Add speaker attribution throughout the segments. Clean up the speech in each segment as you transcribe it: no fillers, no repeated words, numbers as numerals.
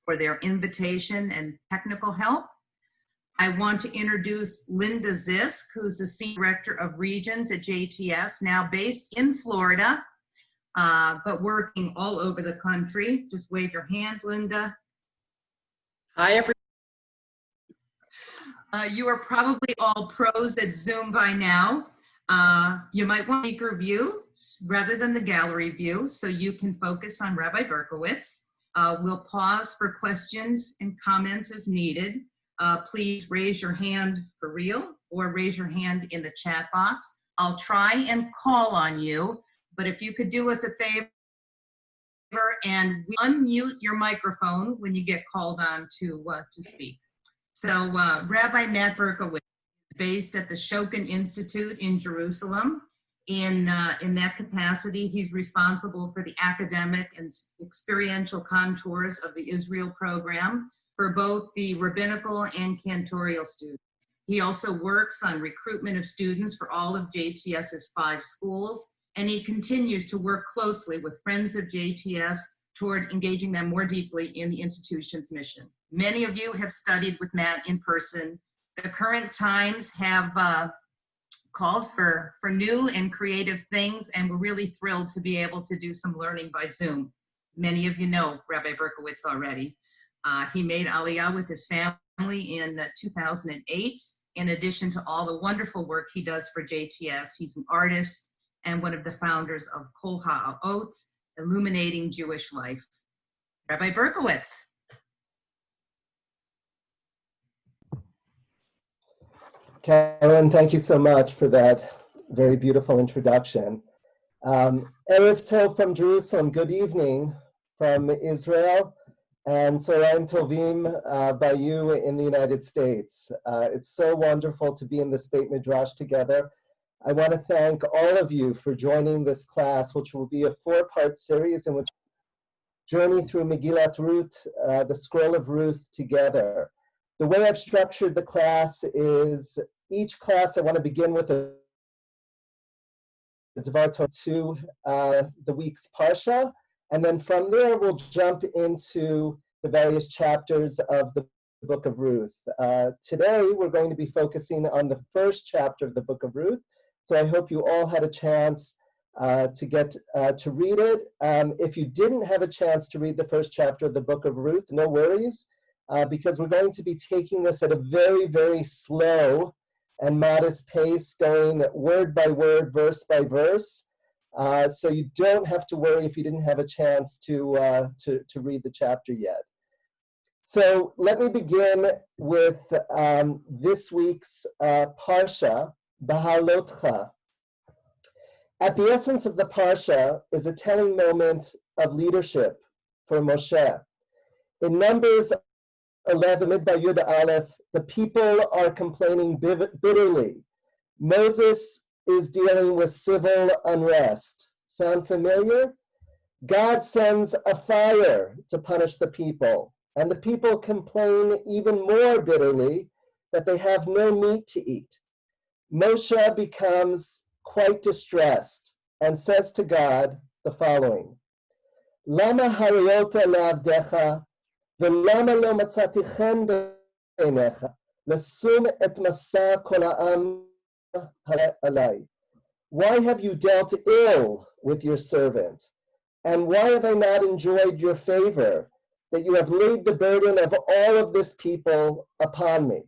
Speaker 1: for their invitation and technical help. I want to introduce Linda Zisk, who's the Senior Director of Regions at JTS, now based in Florida, but working all over the country. Just wave your hand, Linda.
Speaker 2: Hi, everyone.
Speaker 1: You are probably all pros at Zoom by now. You might want speaker view rather than the gallery view so you can focus on Rabbi Berkowitz. We'll pause for questions and comments as needed. Please raise your hand for real or raise your hand in the chat box. I'll try and call on you, but if you could do us a favor and unmute your microphone when you get called on to speak. So Rabbi Matt Berkowitz is based at the Shokin Institute in Jerusalem. In that capacity, he's responsible for the academic and experiential contours of the Israel program for both the rabbinical and cantorial students. He also works on recruitment of students for all of JTS's 5 schools, and he continues to work closely with Friends of JTS toward engaging them more deeply in the institution's mission. Many of you have studied with Matt in person. The current times have called for new and creative things, and we're really thrilled to be able to do some learning by Zoom. Many of you know Rabbi Berkowitz already. He made Aliyah with his family in 2008. In addition to all the wonderful work he does for JTS, he's an artist and one of the founders of Kol Ha'ot, Illuminating Jewish Life. Rabbi Berkowitz.
Speaker 3: Karen, thank you so much for that very beautiful introduction. Erev Tov from Jerusalem, good evening from Israel, and Tzoraim Tovim by you in the United States. It's so wonderful to be in this Beit Midrash together. I want to thank all of you for joining this class, which will be a 4-part series in which we journey through Megillat Ruth, the scroll of Ruth, together. The way I've structured the class is each class I want to begin with a Dvar Torah to the week's Parashah, and then from there we'll jump into the various chapters of the book of Ruth. Today we're going to be focusing on the first chapter of the book of Ruth, so I hope you all had a chance to get to read it. If you didn't have a chance to read the first chapter of the book of Ruth, no worries. Because we're going to be taking this at a very, very slow and modest pace, going word by word, verse by verse. So you don't have to worry if you didn't have a chance to read the chapter yet. So let me begin with this week's Parashah, Bahalotcha. At the essence of the Parashah is a telling moment of leadership for Moshe. In Numbers 11, Midbar Yud Aleph, the people are complaining bitterly. Moses is dealing with civil unrest. Sound familiar? God sends a fire to punish the people, and the people complain even more bitterly that they have no meat to eat. Moshe becomes quite distressed and says to God the following: Lama harayota le'avdecha ולמה לא מצאתי חן בעיניך לשום את מסע כל העם עלי? Why have you dealt ill with your servant? And why have I not enjoyed your favor, that you have laid the burden of all of this people upon me?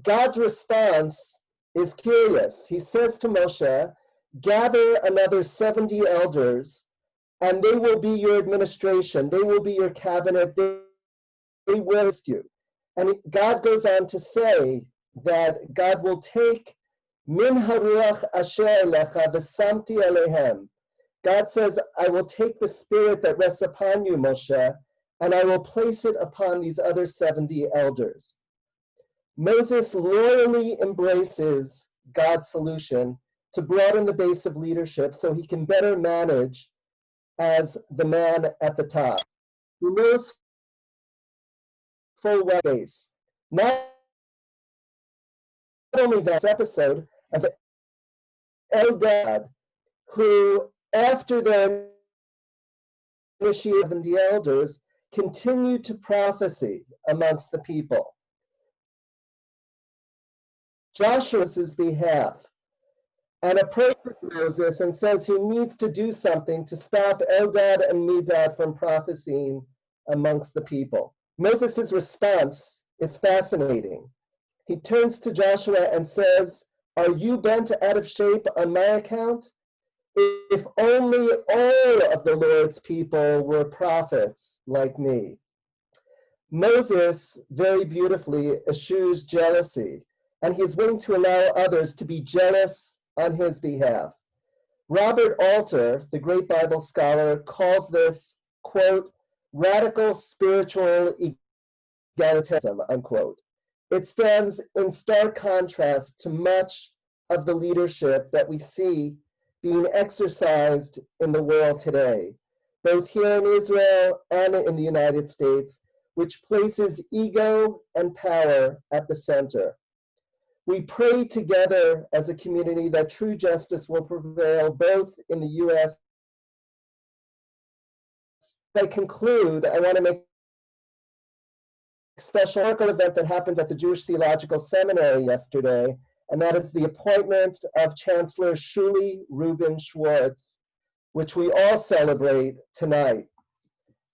Speaker 3: God's response is curious. He says to Moshe, gather another 70 elders, and they will be your administration, they will be your cabinet, they will assist you. And God goes on to say that God will take min haruach asher elecha v'samti alehem. God says, I will take the spirit that rests upon you, Moshe, and I will place it upon these other 70 elders. Moses loyally embraces God's solution to broaden the base of leadership so he can better manage as the man at the top. He knows full well base. Not only that episode of Eldad, who after their initiation of the elders continued to prophesy amongst the people. Joshua's behalf, and approaches Moses and says he needs to do something to stop Eldad and Medad from prophesying amongst the people. Moses' response is fascinating. He turns to Joshua and says, "Are you bent out of shape on my account? If only all of the Lord's people were prophets like me." Moses very beautifully eschews jealousy, and he is willing to allow others to be jealous on his behalf. Robert Alter, the great Bible scholar, calls this, quote, radical spiritual egalitarianism, unquote. It stands in stark contrast to much of the leadership that we see being exercised in the world today, both here in Israel and in the United States, which places ego and power at the center. We pray together as a community that true justice will prevail both in the US. As I conclude, I want to make a special event that happened at the Jewish Theological Seminary yesterday, and that is the appointment of Chancellor Shuli Rubin Schwartz, which we all celebrate tonight.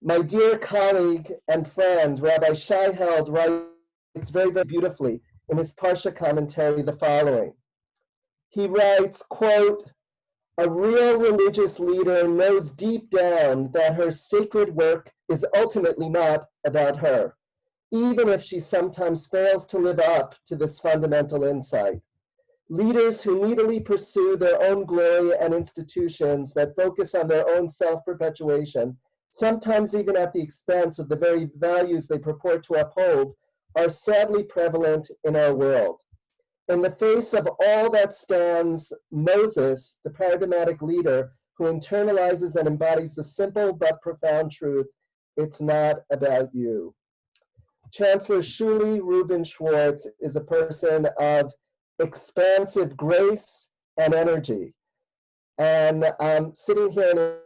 Speaker 3: My dear colleague and friend, Rabbi Shai Held, writes very, very beautifully in his Parashah commentary the following. He writes, quote, "A real religious leader knows deep down that her sacred work is ultimately not about her, even if she sometimes fails to live up to this fundamental insight. Leaders who needily pursue their own glory and institutions that focus on their own self-perpetuation, sometimes even at the expense of the very values they purport to uphold, are sadly prevalent in our world. In the face of all that stands Moses, the paradigmatic leader who internalizes and embodies the simple but profound truth, it's not about you." Chancellor Shuli Rubin Schwartz is a person of expansive grace and energy. And sitting here in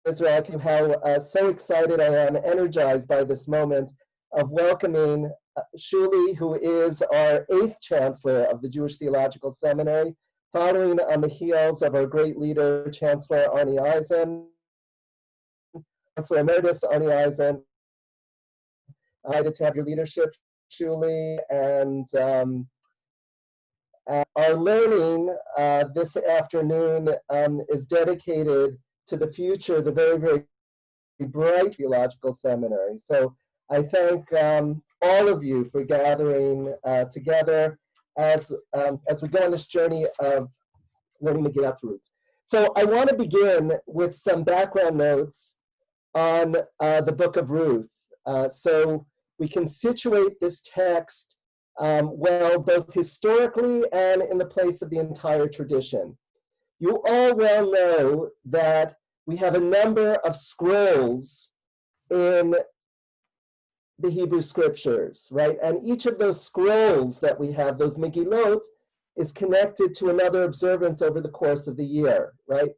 Speaker 3: Israel, how so excited I am, energized by this moment of welcoming Shuli, who is our 8th Chancellor of the Jewish Theological Seminary, following on the heels of our great leader, Chancellor Arnie Eisen, Chancellor Emeritus Arnie Eisen. Delighted to have your leadership, Shuli, and our learning this afternoon is dedicated to the future, the very, very bright theological seminary. So I thank all of you for gathering together as we go on this journey of learning Megillat Ruth. So I want to begin with some background notes on the book of Ruth. So we can situate this text well, both historically and in the place of the entire tradition. You all well know that we have a number of scrolls in the Hebrew scriptures, right? And each of those scrolls that we have, those Megillot, is connected to another observance over the course of the year, right?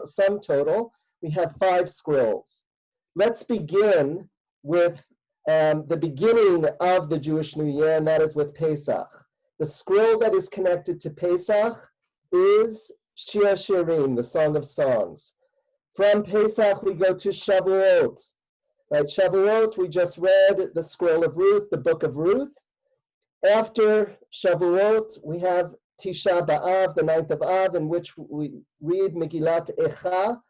Speaker 3: Sum total, we have 5 scrolls. Let's begin with the beginning of the Jewish New Year, and that is with Pesach. The scroll that is connected to Pesach is Shir Shirim, the Song of Songs. From Pesach, we go to Shavuot. Right, Shavuot, we just read the scroll of Ruth, the book of Ruth. After Shavuot, we have Tisha B'Av, the 9th of Av, in which we read Megillat Echa,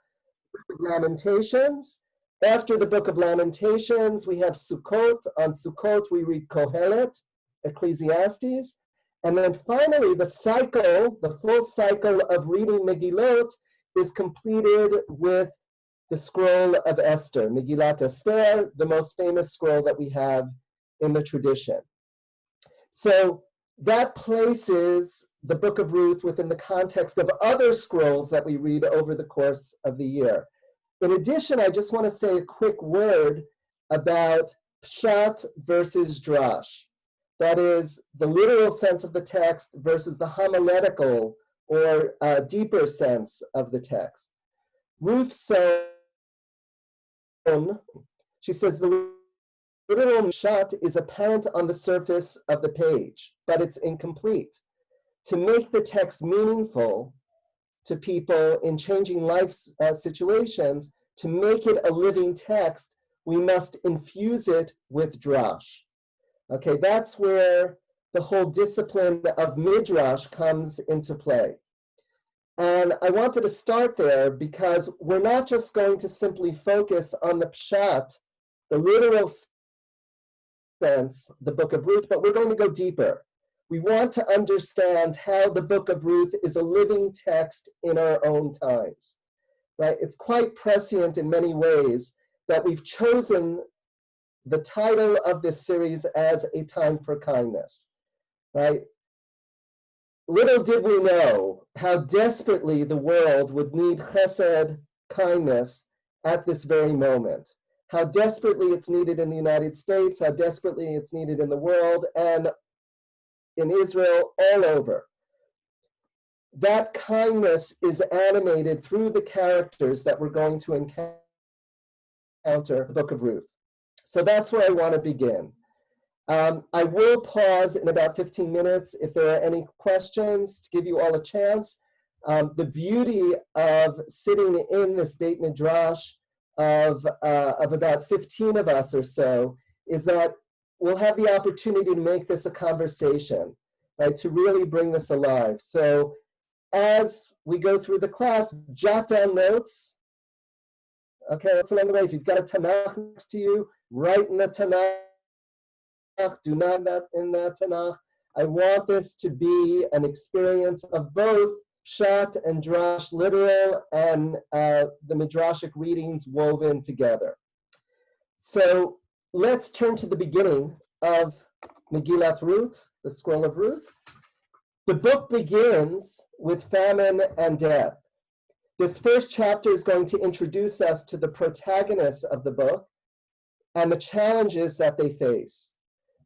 Speaker 3: Lamentations. After the book of Lamentations, we have Sukkot. On Sukkot, we read Kohelet, Ecclesiastes. And then finally, the full cycle of reading Megillot is completed with the scroll of Esther, Megillat Esther, the most famous scroll that we have in the tradition. So that places the book of Ruth within the context of other scrolls that we read over the course of the year. In addition, I just want to say a quick word about Pshat versus Drash. That is the literal sense of the text versus the homiletical or deeper sense of the text. Ruth's She says the literal shot is apparent on the surface of the page, but it's incomplete. To make the text meaningful to people in changing life situations, to make it a living text, we must infuse it with drash. Okay, that's where the whole discipline of midrash comes into play. And I wanted to start there because we're not just going to simply focus on the pshat, the literal sense, the book of Ruth, but we're going to go deeper. We want to understand how the book of Ruth is a living text in our own times, right? It's quite prescient in many ways that we've chosen the title of this series as A Time for Kindness, right? Little did we know how desperately the world would need chesed, kindness, at this very moment. How desperately it's needed in the United States, how desperately it's needed in the world, and in Israel, all over. That kindness is animated through the characters that we're going to encounter in the book of Ruth. So that's where I want to begin. I will pause in about 15 minutes if there are any questions to give you all a chance. The beauty of sitting in this Beit Midrash of about 15 of us or so is that we'll have the opportunity to make this a conversation, right? To really bring this alive. So as we go through the class, jot down notes. Okay, that's along the way. If you've got a Tanakh next to you, write in the Tanakh. Do not in the Tanakh. I want this to be an experience of both Pshat and Drash, literal and the Midrashic readings woven together. So let's turn to the beginning of Megillat Ruth, the scroll of Ruth. The book begins with famine and death. This first chapter is going to introduce us to the protagonists of the book and the challenges that they face.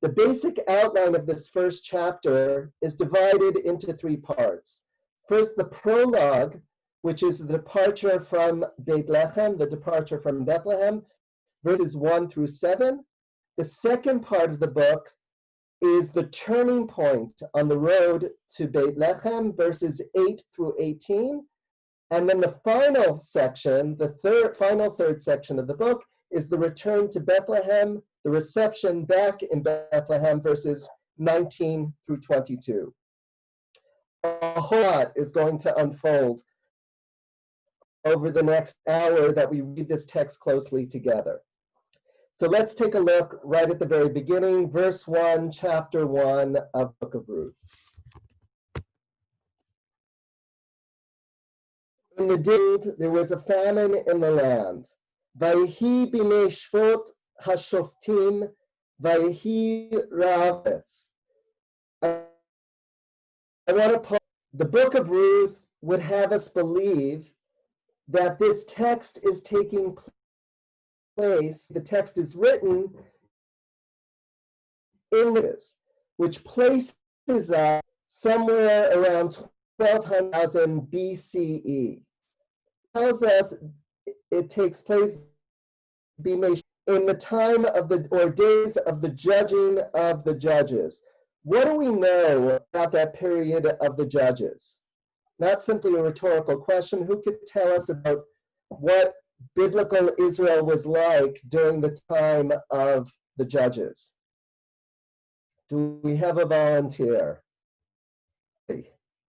Speaker 3: The basic outline of this first chapter is divided into three parts. First, the prologue, which is the departure from Bethlehem, the departure from Bethlehem, verses 1 through 7. The second part of the book is the turning point on the road to Bethlehem, verses 8 through 18. And then the final section, the third section of the book, is the return to Bethlehem, the reception back in Bethlehem, verses 19 through 22. A whole lot is going to unfold over the next hour that we read this text closely together. So let's take a look right at the very beginning, verse 1, chapter 1 of the book of Ruth. In the day there was a famine in the land. Vayehi b'mei shvot hashoftim, vayehi ra'aretz. I want to pause. The book of Ruth would have us believe that this text is taking place, the text is written in this, which places us somewhere around 1200 BCE. Tells us it takes place in the time of days of the judging of the judges. What do we know about that period of the judges? Not simply a rhetorical question. Who could tell us about what biblical Israel was like during the time of the judges? Do we have a volunteer?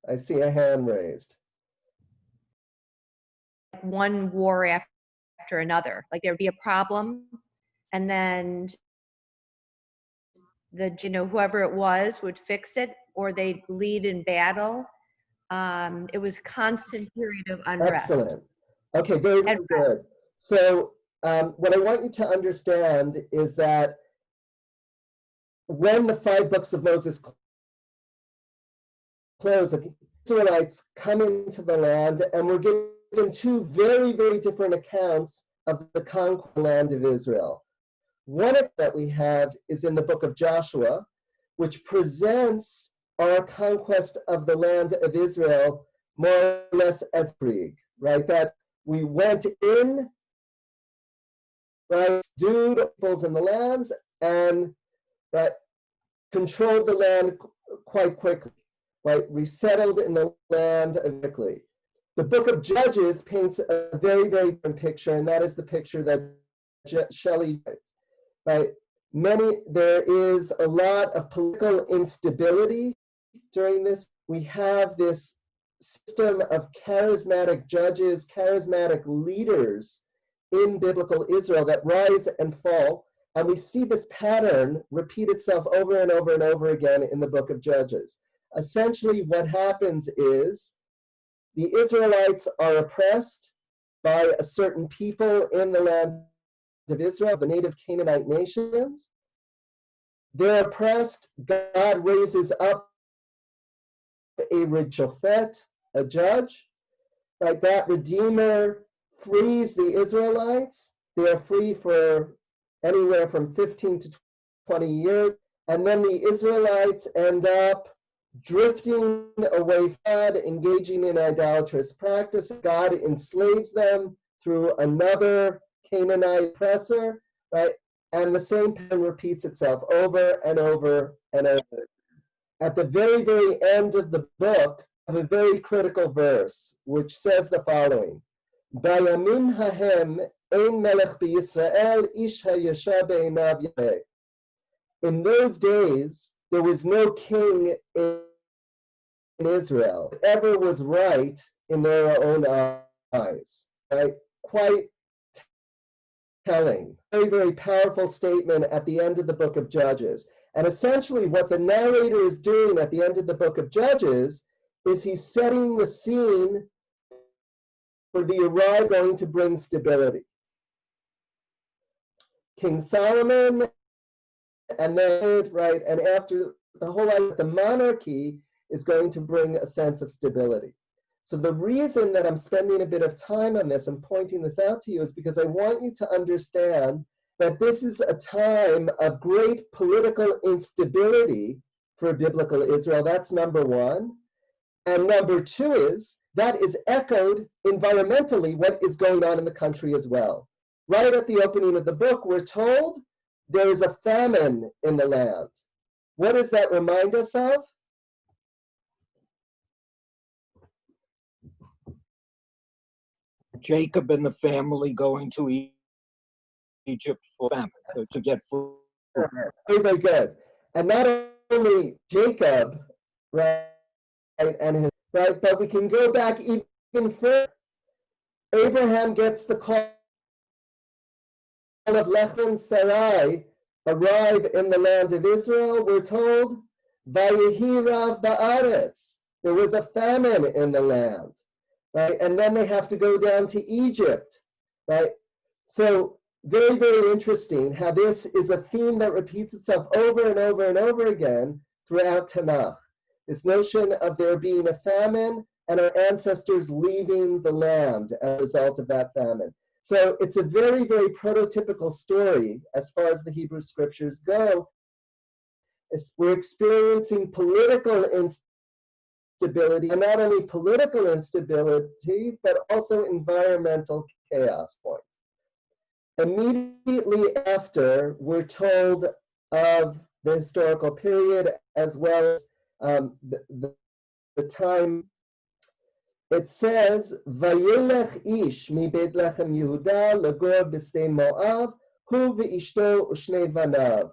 Speaker 3: I see a hand raised.
Speaker 4: One war after another. Like there'd be a problem, and then whoever it was would fix it, or they'd lead in battle. It was constant period of unrest.
Speaker 3: Excellent. Okay, very, very good. So what I want you to understand is that when the 5 books of Moses close, the Israelites come into the land, and we're given 2 very, very different accounts of the conquest land of Israel. One of that we have is in the book of Joshua, which presents our conquest of the land of Israel more or less as Krieg, right? That we went in, right, subdued peoples in the lands and right, controlled the land quite quickly, right, resettled in the land quickly. The book of Judges paints a very, very different picture, and that is the picture that Shelley, right? There is a lot of political instability during this. We have this system of charismatic judges, charismatic leaders in biblical Israel that rise and fall. And we see this pattern repeat itself over and over and over again in the book of Judges. Essentially, what happens is the Israelites are oppressed by a certain people in the land of Israel, the native Canaanite nations. They're oppressed. God raises up a Shofet, a judge, right? That Redeemer frees the Israelites. They are free for anywhere from 15 to 20 years. And then the Israelites end up drifting away from God, engaging in idolatrous practice. God enslaves them through another Canaanite oppressor, right? And the same pattern repeats itself over and over and over. At the very, very end of the book, I have a very critical verse, which says the following: Bayamim hahem ein melech b'Yisrael ish hayasher be'einav yareh. In those days, there was no king in Israel that ever was right in their own eyes. Right? Quite telling. Very, very powerful statement at the end of the book of Judges. And essentially what the narrator is doing at the end of the book of Judges is he's setting the scene for the arrival going to bring stability. King Solomon, and then, right, and after the whole life, the monarchy is going to bring a sense of stability. So the reason that I'm spending a bit of time on this and pointing this out to you is because I want you to understand that this is a time of great political instability for biblical Israel. That's number one. And number two is that is echoed environmentally what is going on in the country as well. Right at the opening of the book, we're told there is a famine in the land. What does that remind us of?
Speaker 5: Jacob and the family going to Egypt for famine, to get food.
Speaker 3: Very, very good. And not only Jacob, right, and his, right, but we can go back even further. Abraham gets the call of Lechem Sarai arrive in the land of Israel. We're told, Vayehi Rav Ba'aretz. There was a famine in the land, right? And then they have to go down to Egypt, right? So very, very interesting how this is a theme that repeats itself over and over and over again throughout Tanakh. This notion of there being a famine and our ancestors leaving the land as a result of that famine. So it's a very, very prototypical story as far as the Hebrew scriptures go. We're experiencing political instability, and not only political instability, but also environmental chaos points. Immediately after, we're told of the historical period as well as the time. It says, Vayelech ish mi Beit Lechem Yehuda legor b'snei Moav, hu v'ishto u'shnei vanav.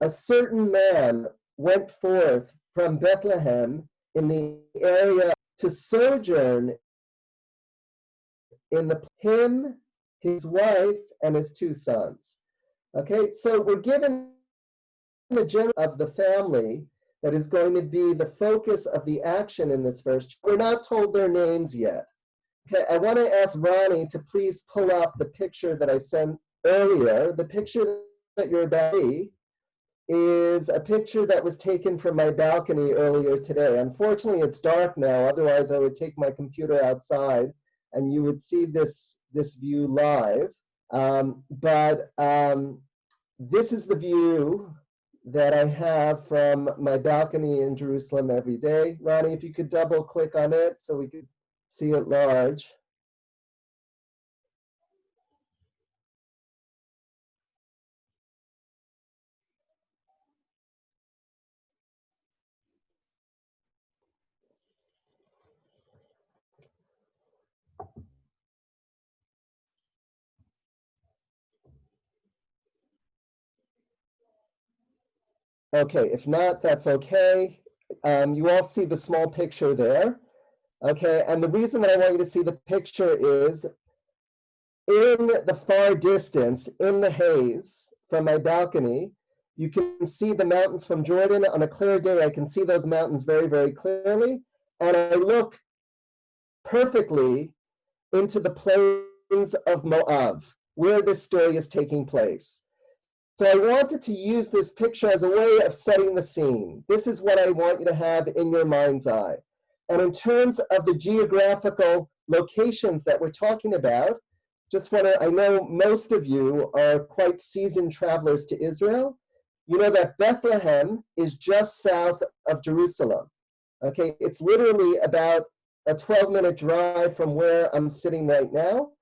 Speaker 3: A certain man went forth from Bethlehem in the area to sojourn in him, his wife, and his two sons. Okay, so we're given the general of the family that is going to be the focus of the action in this verse. We're not told their names yet. Okay, I want to ask Ronnie to please pull up the picture that I sent earlier. The picture that you're about to see is a picture that was taken from my balcony earlier today. Unfortunately, it's dark now. Otherwise, I would take my computer outside and you would see this view live. This is the view that I have from my balcony in Jerusalem every day. Ronnie, if you could double click on it so we could see it large. Okay, if not, that's okay. You all see the small picture there. Okay, and the reason that I want you to see the picture is in the far distance, in the haze from my balcony, you can see the mountains from Jordan. On a clear day, I can see those mountains very, very clearly. And I look perfectly into the plains of Moab, where this story is taking place. So I wanted to use this picture as a way of setting the scene. This is what I want you to have in your mind's eye. And in terms of the geographical locations that we're talking about, I know most of you are quite seasoned travelers to Israel. You know that Bethlehem is just south of Jerusalem. Okay, it's literally about a 12-minute drive from where I'm sitting right now.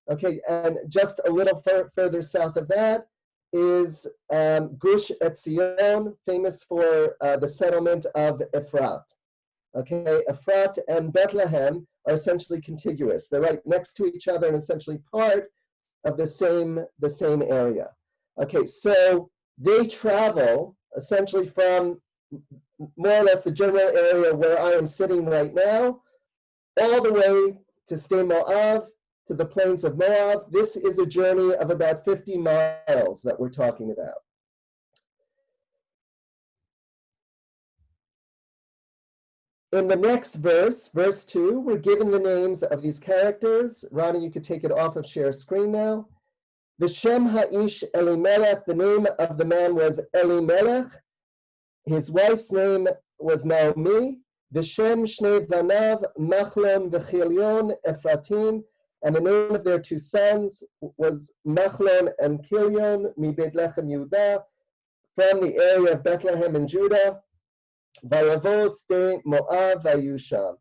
Speaker 3: Okay, and just a little further south of that is Gush Etzion, famous for the settlement of Ephrat. Okay, Ephrat and Bethlehem are essentially contiguous. They're right next to each other and essentially part of the same area. Okay, so they travel essentially from more or less the general area where I am sitting right now, all the way to Sde Moab, to the plains of Moab. This is a journey of about 50 miles that we're talking about. In the next verse, verse 2, we're given the names of these characters. Ronnie, you could take it off of share screen now. V'shem ha'ish Elimelech, the name of the man was Elimelech. His wife's name was Naomi. V'shem shnei banav Machlon v'Chilion Ephratim, and the name of their two sons was Machlon and Kilion, mi Bethlehem Yehuda, from the area of Bethlehem in Judah. Vayavo Sde Moab vayusham,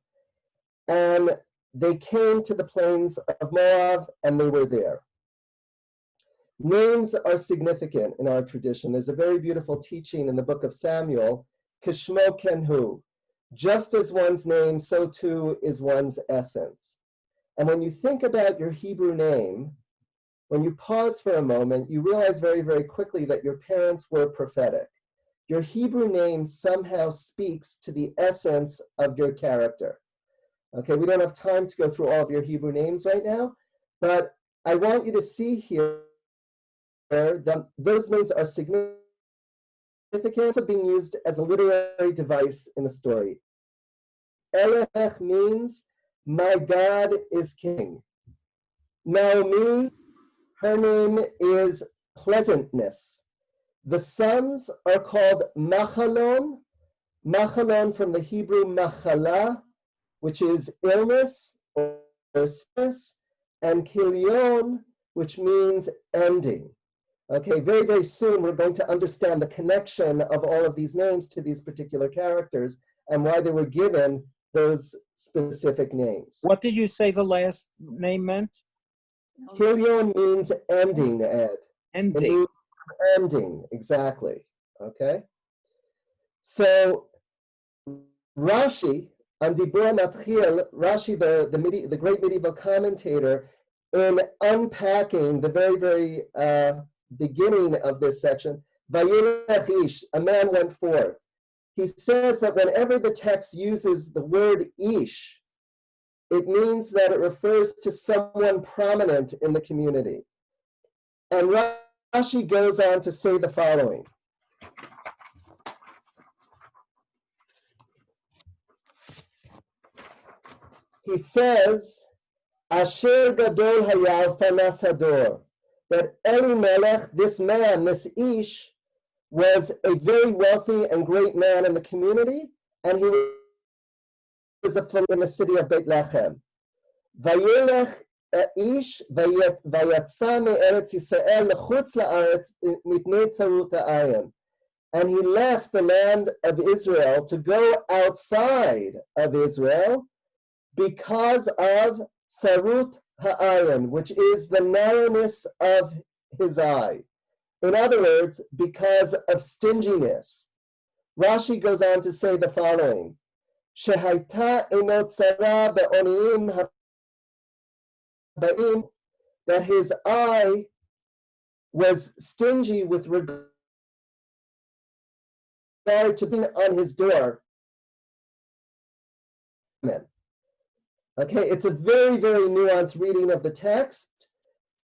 Speaker 3: and they came to the plains of Moab, and they were there. Names are significant in our tradition. There's a very beautiful teaching in the book of Samuel, Kishmo Kenhu. Just as one's name, so too is one's essence. And when you think about your Hebrew name, when you pause for a moment, you realize very, very quickly that your parents were prophetic. Your Hebrew name somehow speaks to the essence of your character. Okay, we don't have time to go through all of your Hebrew names right now, but I want you to see here that those names are significant, also being used as a literary device in the story. Elech means, my God is king. Naomi, her name is pleasantness. The sons are called Machalon, Machalon from the Hebrew Machala, which is illness or sickness, and Kilion, which means ending. Okay, very, very soon we're going to understand the connection of all of these names to these particular characters and why they were given those specific names.
Speaker 5: What did you say the last name meant?
Speaker 3: Kilion means ending, Ed.
Speaker 5: Ending.
Speaker 3: It means ending, exactly. Okay. So Rashi, on Dibur Matchil, Rashi, the great medieval commentator, in unpacking the very, very beginning of this section, Vayilech ish, a man went forth. He says that whenever the text uses the word ish, it means that it refers to someone prominent in the community. And Rashi goes on to say the following. He says, Asher gadol hayav fanas hador, that Elimelech, this man, this Ish, was a very wealthy and great man in the community, and he was in the city of Bethlehem. Vayelech Ish vayatza me'eretz Yisrael lechutz la'aretz mitnei tzarut ha'ayin. And he left the land of Israel to go outside of Israel because of tzarut ha'ayin, which is the narrowness of his eye. In other words, because of stinginess. Rashi goes on to say the following: Shehaita enot tzara be'oniyim ha'ba'im, that his eye was stingy with regard regard to being on his door. Okay, it's a very, very nuanced reading of the text,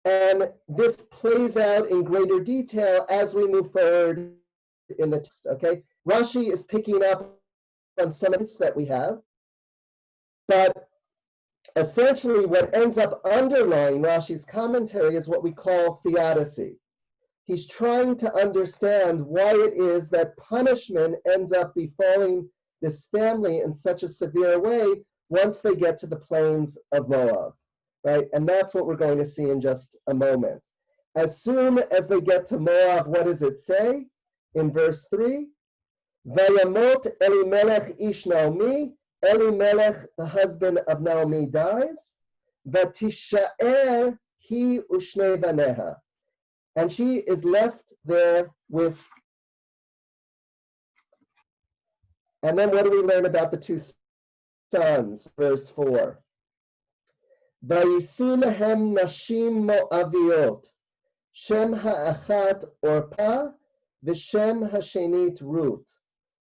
Speaker 3: and this plays out in greater detail as we move forward in the text, okay? Rashi is picking up on some of this that we have, but essentially what ends up underlying Rashi's commentary is what we call theodicy. He's trying to understand why it is that punishment ends up befalling this family in such a severe way once they get to the plains of Moab, right? And that's what we're going to see in just a moment. As soon as they get to Moab, what does it say in verse 3? Vayamot Elimelech ish Naomi, Elimelech, the husband of Naomi, dies. Vatishaer hi ushne baneha. And she is left there with. And then what do we learn about the two sons? Verse 4. Vayisu lahem nashim mo'aviot, shem ha'achat Orpah, v'shem ha'shenit Ruth.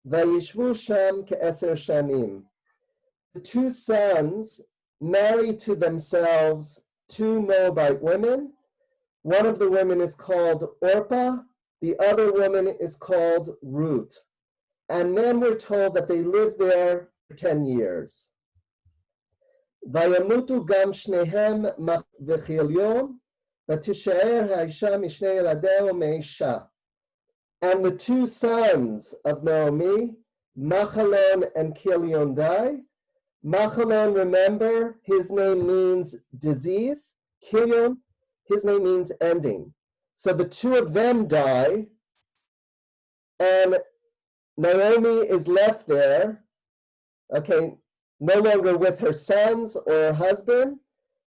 Speaker 3: Vayishvu sham ke'eser shanim. The two sons marry to themselves two Moabite women. One of the women is called Orpah, the other woman is called Ruth. And then we're told that they lived there for 10 years. Vayamutu gam shnehem v'chilyon, v'tishaer ha'isha mishne yeladeo me'isha. And the two sons of Naomi, Machalon and Kilion, die. Machalon, remember, his name means disease. Kilion, his name means ending. So the two of them die, and Naomi is left there, okay, no longer with her sons or her husband,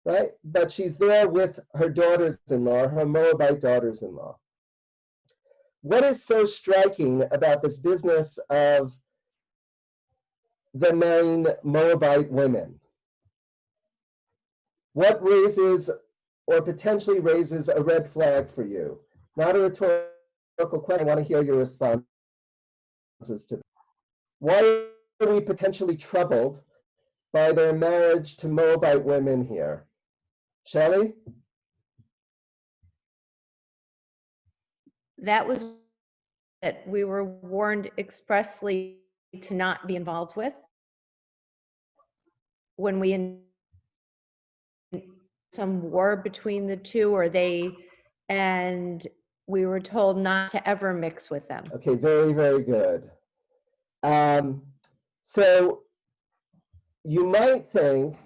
Speaker 3: right? But she's there with her daughters-in-law, her Moabite daughters-in-law. What is so striking about this business of them marrying Moabite women? What raises or potentially raises a red flag for you? Not a rhetorical question. I want to hear your responses to that. Why are we potentially troubled by their marriage to Moabite women here? Shelley?
Speaker 4: That was that we were warned expressly to not be involved with when we in some war between the two, or they, and we were told not to ever mix with them.
Speaker 3: Okay, very, very good. So you might think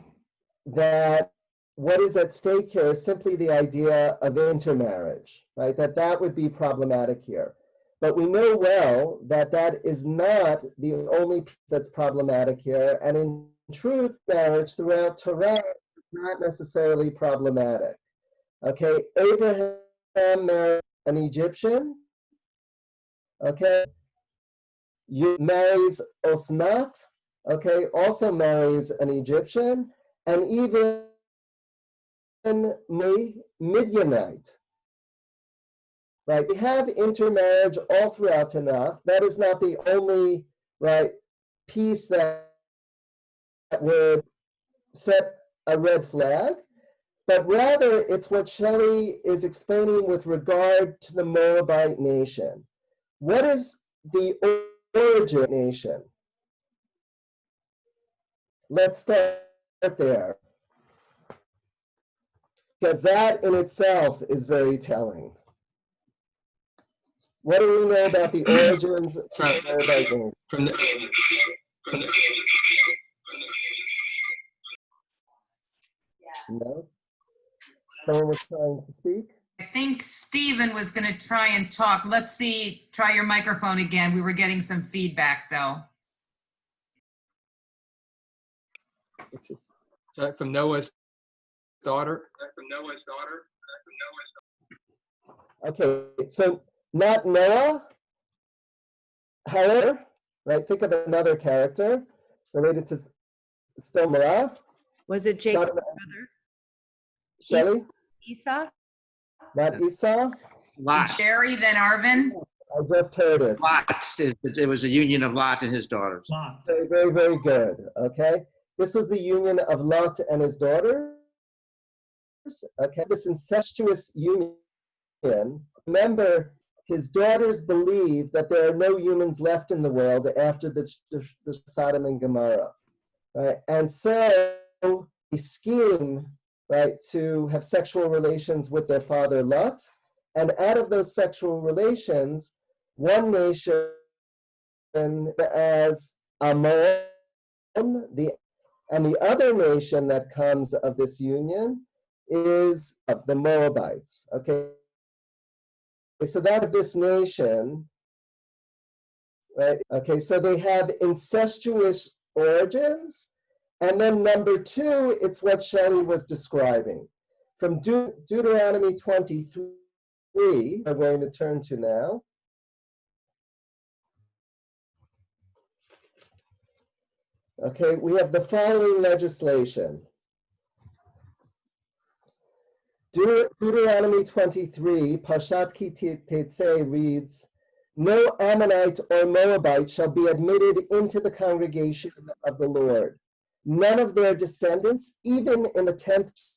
Speaker 3: that what is at stake here is simply the idea of intermarriage, right? That would be problematic here. But we know well that that is not the only piece that's problematic here. And in truth, marriage throughout Torah is not necessarily problematic. Okay, Abraham married an Egyptian. Okay, you marries Osnat. Okay, also marries an Egyptian, and even Midianite. Right, we have intermarriage all throughout Tanakh. That is not the only piece that would set a red flag, but rather it's what Shelley is explaining with regard to the Moabite nation. What is the origin of the nation? Let's start there, because that in itself is very telling. What do we know about the origins of the Moabite nation? No? Someone was trying to speak?
Speaker 1: I think Stephen was going to try and talk. Let's see, try your microphone again. We were getting some feedback though.
Speaker 3: Let's see.
Speaker 2: So from Noah's daughter.
Speaker 3: Okay, so not Noah. However, right, think of another character related to Stomara.
Speaker 4: Was it Jacob's brother?
Speaker 3: Shelley?
Speaker 4: Esau?
Speaker 3: Not Esau?
Speaker 2: Lot.
Speaker 1: Sherry, then Arvin.
Speaker 3: I just heard it.
Speaker 6: It was a union of Lot and his daughters.
Speaker 7: Lot.
Speaker 3: Very, very, very good. Okay. This was the union of Lot and his daughters. Okay. This incestuous union. Remember, his daughters believe that there are no humans left in the world after the Sodom and Gomorrah. Right? And so they scheme, right, to have sexual relations with their father Lot. And out of those sexual relations, one nation as Ammon, and the other nation that comes of this union is of the Moabites. Okay, so that of this nation, right? Okay, so they have incestuous origins. And then number two, it's what Shelley was describing. From Deuteronomy 23, I'm going to turn to now. Okay, we have the following legislation. Deuteronomy 23, Parshat Ki Tetzei reads, "No Ammonite or Moabite shall be admitted into the congregation of the Lord. None of their descendants, even in the 10th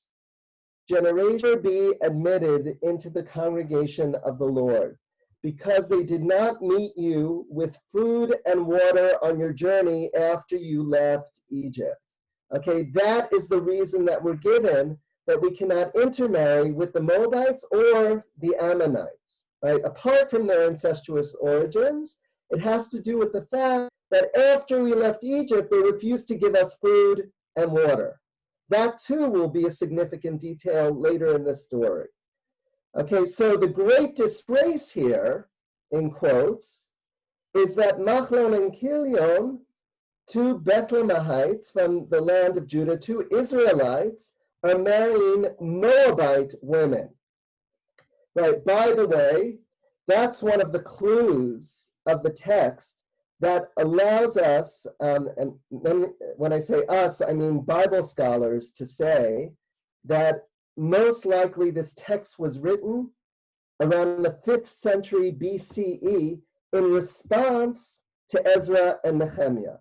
Speaker 3: generation, be admitted into the congregation of the Lord, because they did not meet you with food and water on your journey after you left Egypt." Okay, that is the reason that we're given that we cannot intermarry with the Moabites or the Ammonites, right? Apart from their incestuous origins, it has to do with the fact that after we left Egypt, they refused to give us food and water. That too will be a significant detail later in the story. Okay, so the great disgrace here, in quotes, is that Machlon and Kilion, two Bethlehemites from the land of Judah, two Israelites, are marrying Moabite women. Right, by the way, that's one of the clues of the text that allows us, and when I say us, I mean Bible scholars, to say that most likely this text was written around the 5th century BCE in response to Ezra and Nehemiah.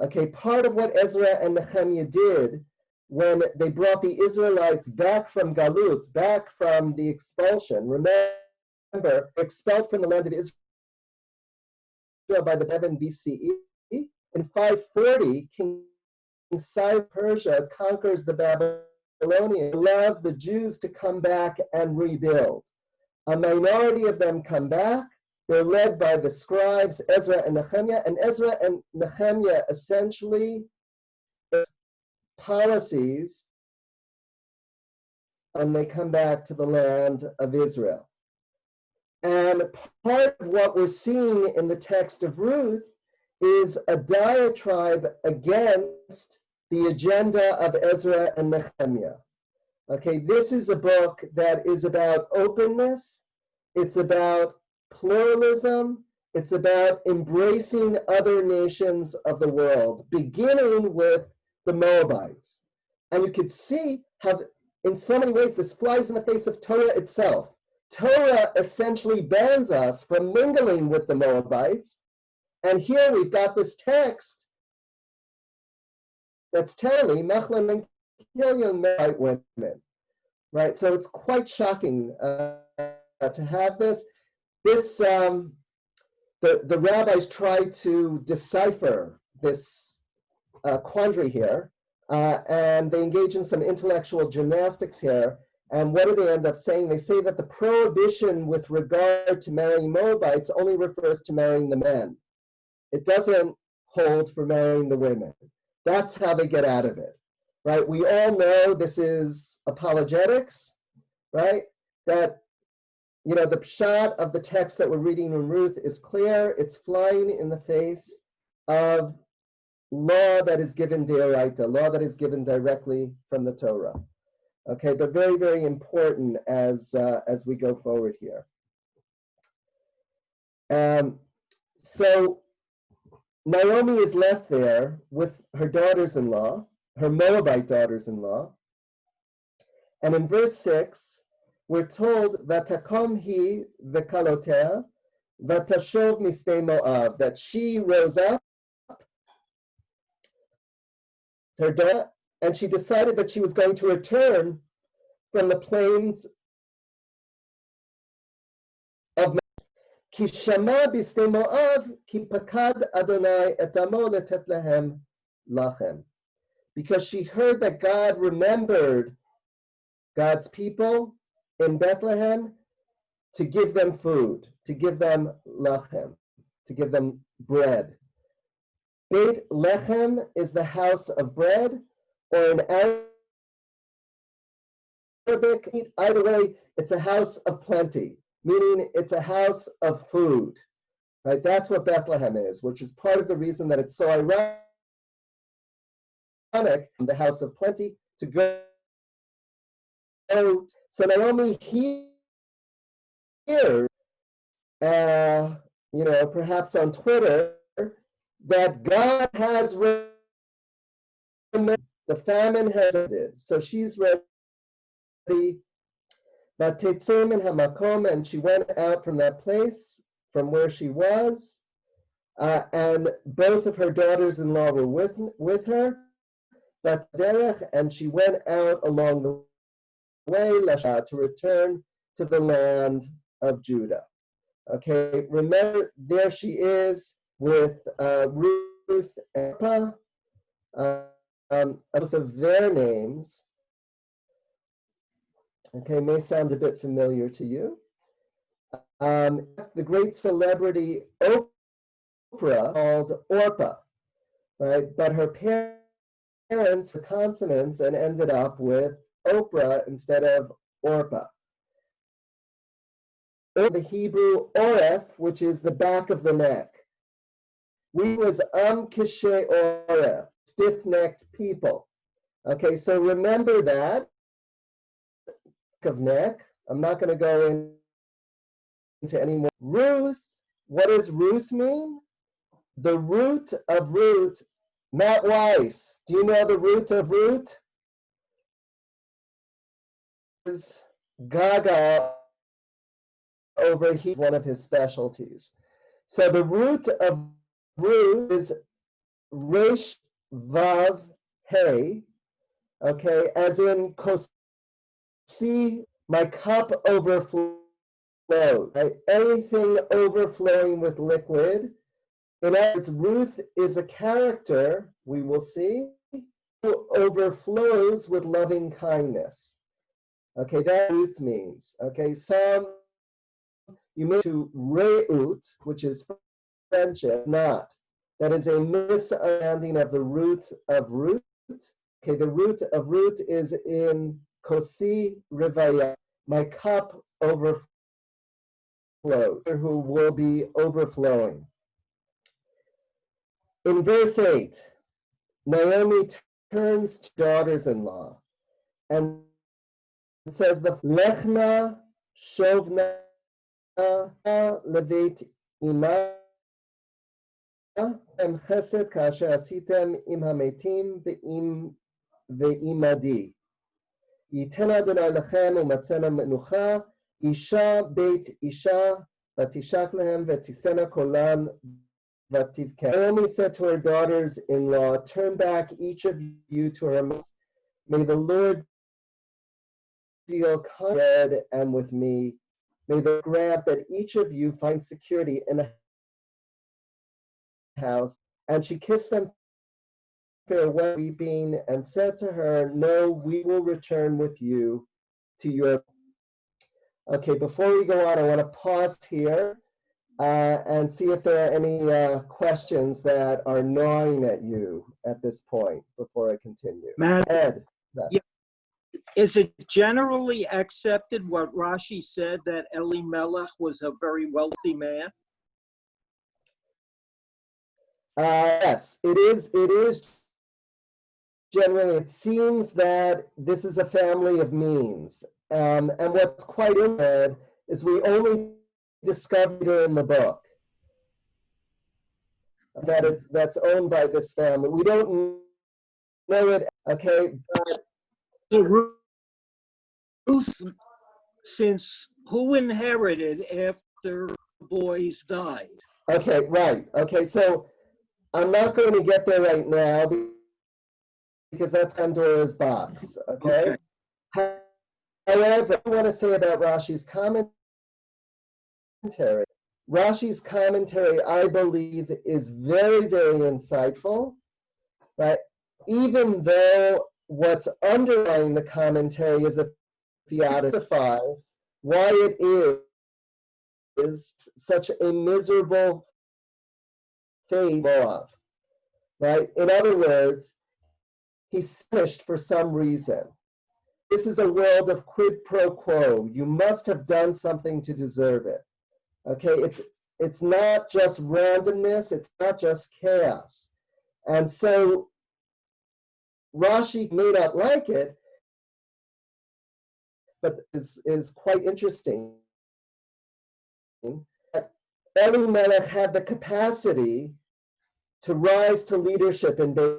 Speaker 3: Okay, part of what Ezra and Nehemiah did when they brought the Israelites back from Galut, back from the expulsion, remember, expelled from the land of Israel by the 7 BCE. In 540, King Cyrus of Persia conquers the Babylonians, allows the Jews to come back and rebuild. A minority of them come back. They're led by the scribes, Ezra and Nehemiah, and Ezra and Nehemiah essentially policies, and they come back to the land of Israel. And part of what we're seeing in the text of Ruth is a diatribe against the agenda of Ezra and Nehemiah. Okay, this is a book that is about openness, it's about pluralism, it's about embracing other nations of the world, beginning with the Moabites. And you could see how, in so many ways, this flies in the face of Torah itself. Torah essentially bans us from mingling with the Moabites. And here we've got this text that's telling me, Machlon and Kilion Moabite women. Right? So it's quite shocking to have this. The rabbis try to decipher this quandary here, and they engage in some intellectual gymnastics here. And what do they end up saying? They say that the prohibition with regard to marrying Moabites only refers to marrying the men. It doesn't hold for marrying the women. That's how they get out of it, right? We all know this is apologetics, right? That, you know, the pshat of the text that we're reading in Ruth is clear. It's flying in the face of law that is given d'oraita, law that is given directly from the Torah. Okay, but very, very important as we go forward here. So Naomi is left there with her daughters-in-law, her Moabite daughters-in-law, and in verse 6, we're told, "Vatakom hi v'kalotea," Vatashov Mistei Moab, that she rose up, her daughter, and she decided that she was going to return from the plains of Ki Shama Bistei Moab, Ki Pakad Adonai et Amo letet lahem lachem. Because she heard that God remembered God's people in Bethlehem to give them food, to give them lachem, to give them bread. Beit Lechem is the house of bread, or in Arabic, either way, it's a house of plenty, meaning it's a house of food. Right? That's what Bethlehem is, which is part of the reason that it's so ironic, the house of plenty, to go. So Naomi hears, perhaps on Twitter, that God has remembered, the famine has ended. So she's ready. And she went out from that place, from where she was, and both of her daughters-in-law were with her. And she went out along the way to return to the land of Judah. Okay, remember, there she is with Ruth and Orpah, both of their names. Okay, may sound a bit familiar to you. The great celebrity Oprah called Orpah, right? But her parents were consonants and ended up with Oprah instead of Orpah. The Hebrew oref, which is the back of the neck. We was kishe oref, stiff-necked people. Okay, so remember that of neck. I'm not going to go into any more. Ruth, what does Ruth mean? The root of Ruth, Matt Weiss. Do you know the root of Ruth? Is Gaga over here, one of his specialties. So the root of Ruth is Resh Vav Hey, okay, as in Kosi, my cup overflows, right? Anything overflowing with liquid. In other words, Ruth is a character, we will see, who overflows with loving kindness. Okay, that Ruth means. Okay, you may to re'ut, which is friendship, not. That is a misunderstanding of the root of Ruth. Okay, the root of Ruth is in Kosi Rivaya, my cup overflows, who will be overflowing. In verse 8, Naomi turns to daughters-in-law and says, the Lechna Shovna Levit Ima Em Chesed Kasher Asitem Im Hametim Ve'imadi Yiten Adonai Lechem Umatzena Menucha Isha Beit Isha Vatishak Lehem Vetisena Kolan Vativken. Naomi said to her daughters-in-law, turn back each of you to her house. May the Lord deal kindly and with me. May the grant that each of you find security in a house. And she kissed them farewell, weeping, and said to her, no, we will return with you to your. Okay, before we go on, I want to pause here and see if there are any questions that are gnawing at you at this point before I continue.
Speaker 5: Matt,
Speaker 3: Ed.
Speaker 5: yeah. Is it generally accepted what Rashi said, that Elimelech was a very wealthy man?
Speaker 3: Yes, it is. It is generally. It seems that this is a family of means, and what's quite interesting is we only discovered it in the book that that's owned by this family. We don't know it. Okay, but
Speaker 5: So Ruth, since who inherited after boys died.
Speaker 3: Okay, right. Okay, so I'm not going to get there right now because that's Pandora's box. Okay. However, I want to say about Rashi's commentary. Rashi's commentary, I believe, is very, very insightful, right? Even though what's underlying the commentary is a theodify why it is such a miserable fate of, right? In other words, he's punished for some reason. This is a world of quid pro quo. You must have done something to deserve it. Okay, it's not just randomness, it's not just chaos. And so Rashi may not like it, but is quite interesting. Elimelech had the capacity to rise to leadership in Beit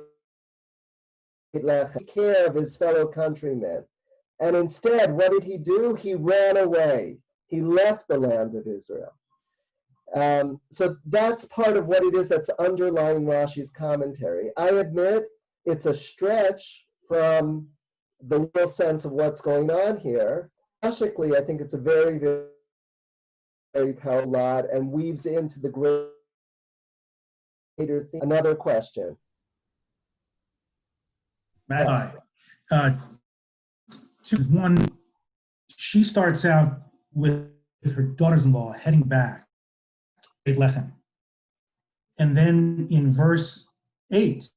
Speaker 3: Lehem, take care of his fellow countrymen. And instead, what did he do? He ran away. He left the land of Israel. So that's part of what it is that's underlying Rashi's commentary. I admit it's a stretch from the real sense of what's going on here. Rashically, I think it's a very, very, very powerful lot and weaves into the greater theme. Another question.
Speaker 7: Rabbi, one, she starts out with her daughters-in-law heading back, Beit Lechem. And then in verse 8,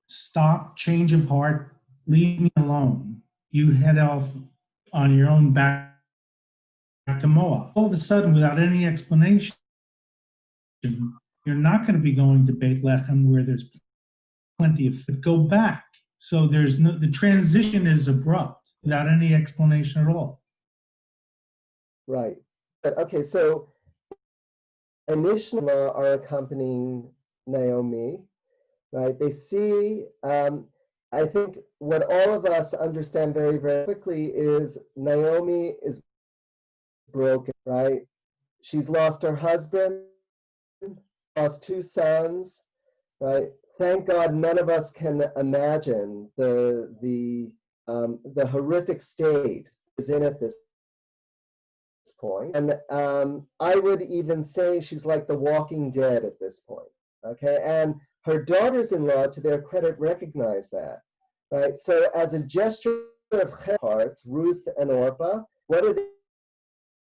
Speaker 7: stop, change of heart, leave me alone. You head off on your own back to Moab. All of a sudden, without any explanation, you're not going to be going to Beit Lechem where there's plenty of food. Go back. So the transition is abrupt without any explanation at all.
Speaker 3: Right. Okay, so initially are accompanying Naomi, right? They see, I think what all of us understand very, very quickly is Naomi is broken, right? She's lost her husband, lost 2 sons, right? Thank God none of us can imagine the horrific state is in at this point. And I would even say she's like the Walking Dead at this point, okay? And her daughters-in-law, to their credit, recognize that, right? So as a gesture of hearts, Ruth and Orpah, what do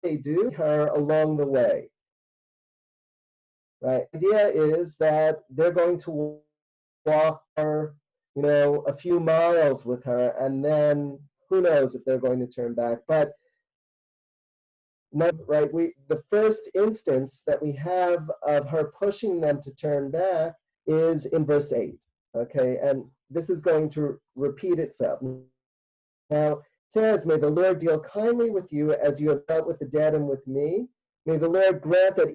Speaker 3: they do? Her along the way, right? The idea is that they're going to walk her, a few miles with her, and then who knows if they're going to turn back. But no, right, the first instance that we have of her pushing them to turn back is in verse 8, okay? And this is going to repeat itself. Now, it says, may the Lord deal kindly with you as you have dealt with the dead and with me. May the Lord grant that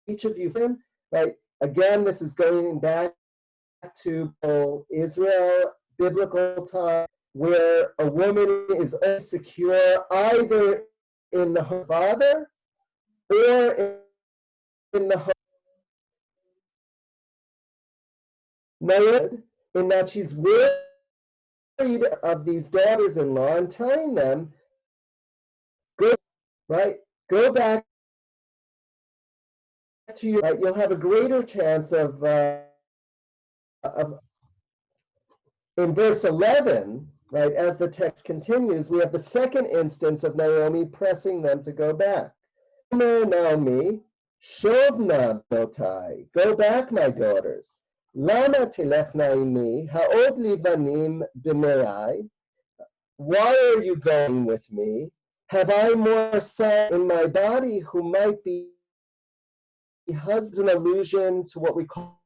Speaker 3: each of you, right? Again, this is going back to Israel, biblical time, where a woman is insecure either in the father or in the home. In that she's worried of these daughters-in-law and telling them, go back to your, right? You'll have a greater chance of in verse 11, right, as the text continues, we have the second instance of Naomi pressing them to go back. Naomi, Shovna Botai, go back, my daughters. Lama tilechna imi, haod livanim b'meai. Why are you going with me? Have I more son in my body who might be has an allusion to what we call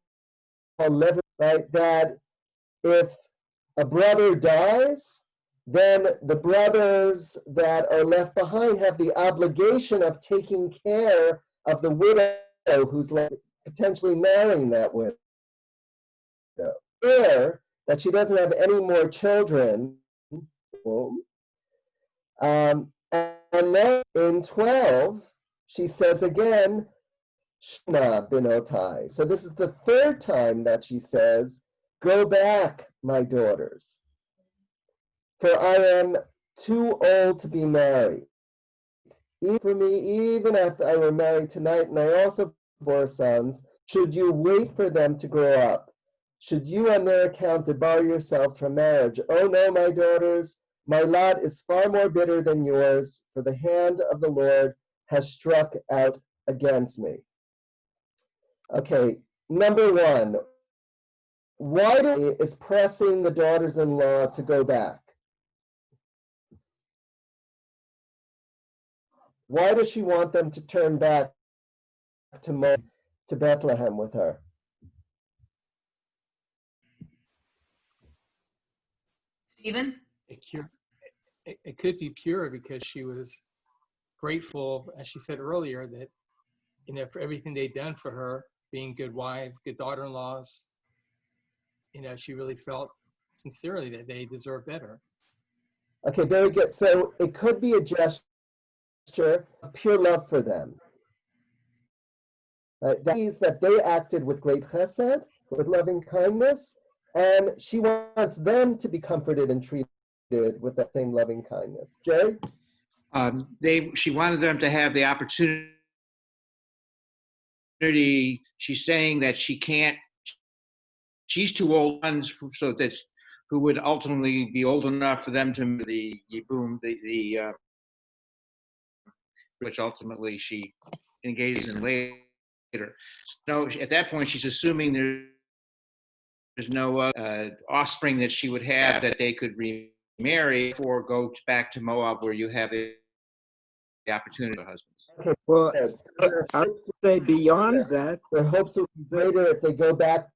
Speaker 3: leaven, right? That if a brother dies, then the brothers that are left behind have the obligation of taking care of the widow who's potentially marrying that widow. Or that she doesn't have any more children. And And then in 12, she says again, Shna binotai. So this is the third time that she says, go back, my daughters, for I am too old to be married. Even for me, even after I were married tonight, and I also bore sons, should you wait for them to grow up? Should you on their account debar yourselves from marriage? Oh no, my daughters, my lot is far more bitter than yours, for the hand of the Lord has struck out against me. Okay, number one, why is pressing the daughters-in-law to go back? Why does she want them to turn back to Bethlehem with her?
Speaker 1: Stephen?
Speaker 2: It could be pure because she was grateful, as she said earlier, that for everything they'd done for her, being good wives, good daughter-in-laws, she really felt sincerely that they deserve better.
Speaker 3: Okay, very good. So it could be a gesture of pure love for them. That means that they acted with great chesed, with loving kindness, and she wants them to be comforted and treated with that same loving kindness. Jerry?
Speaker 6: She wanted them to have the opportunity. She's saying that she's too old, so that who would ultimately be old enough for them to the Yibum, which ultimately she engages in later. So at that point, she's assuming there's no offspring that she would have that they could remarry or go back to Moab, where you have the opportunity of husbands.
Speaker 3: Okay,
Speaker 5: Well,
Speaker 3: good.
Speaker 5: I would say beyond that,
Speaker 3: Their hopes will be greater if they go back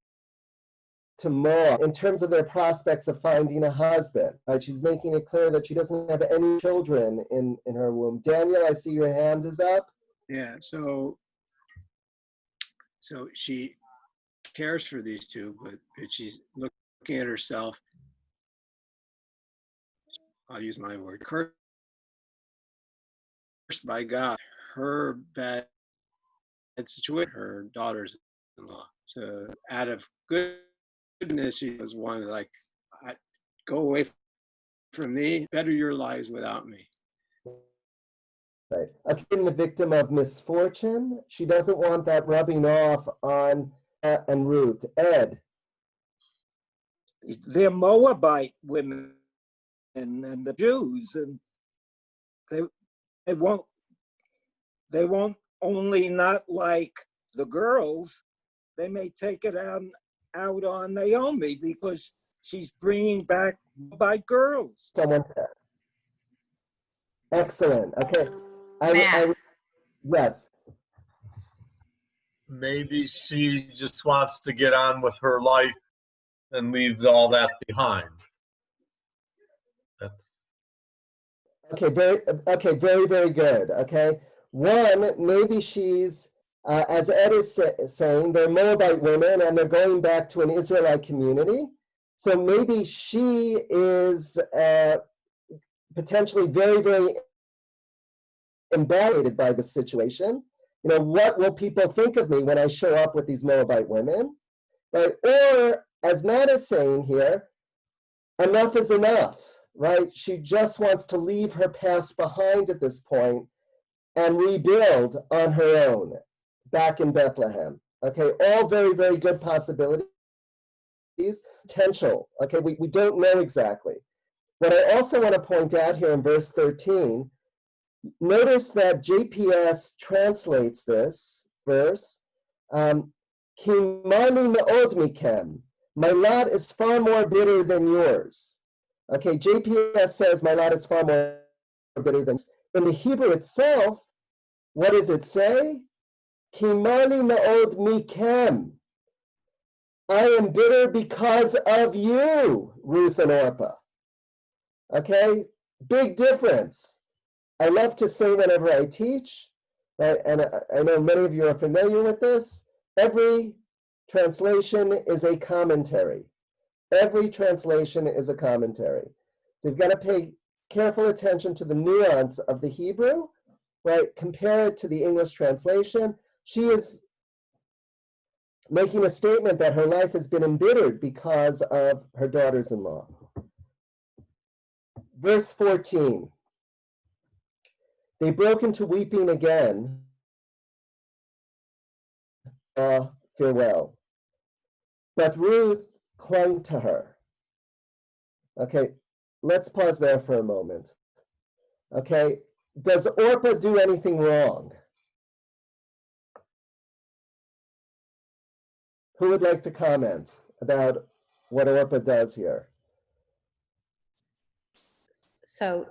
Speaker 3: to Moab in terms of their prospects of finding a husband. Right? She's making it clear that she doesn't have any children in her womb. Daniel, I see your hand is up.
Speaker 8: Yeah, so she cares for these two, but she's looking at herself. I'll use my word, cursed by God. Her bad situation, her daughters-in-law. So out of goodness, she was one like, go away from me, better your lives without me.
Speaker 3: Right. Being the victim of misfortune, she doesn't want that rubbing off on and Ruth. Ed?
Speaker 5: they're Moabite women and the Jews, and they won't only not like the girls, they may take it out on Naomi because she's bringing back Moabite girls.
Speaker 3: Someone said. Excellent. Okay.
Speaker 1: Matt.
Speaker 3: Yes.
Speaker 9: Maybe she just wants to get on with her life and leave all that behind.
Speaker 3: Okay, very, very good. Okay. One, maybe she's, as Ed is saying, they're Moabite women and they're going back to an Israelite community. So maybe she is potentially very, very embarrassed by the situation. What will people think of me when I show up with these Moabite women? Right? Or, as Matt is saying here, enough is enough, right? She just wants to leave her past behind at this point and rebuild on her own back in Bethlehem. Okay, all very, very good possibilities, potential. Okay, we don't know exactly. What I also want to point out here in verse 13, notice that JPS translates this verse, Kimani me'od mikem, my lot is far more bitter than yours. Okay, JPS says my lot is far more bitter than yours. In the Hebrew itself, what does it say? Kimani me'od mikem. I am bitter because of you, Ruth and Orpah. Okay, big difference. I love to say whenever I teach, right, and I know many of you are familiar with this, every translation is a commentary. Every translation is a commentary. So you've got to pay careful attention to the nuance of the Hebrew, right? Compare it to the English translation. She is making a statement that her life has been embittered because of her daughters-in-law. Verse 14. They broke into weeping again. Farewell. But Ruth clung to her. Okay, let's pause there for a moment. Okay, does Orpah do anything wrong? Who would like to comment about what Orpah does here?
Speaker 4: So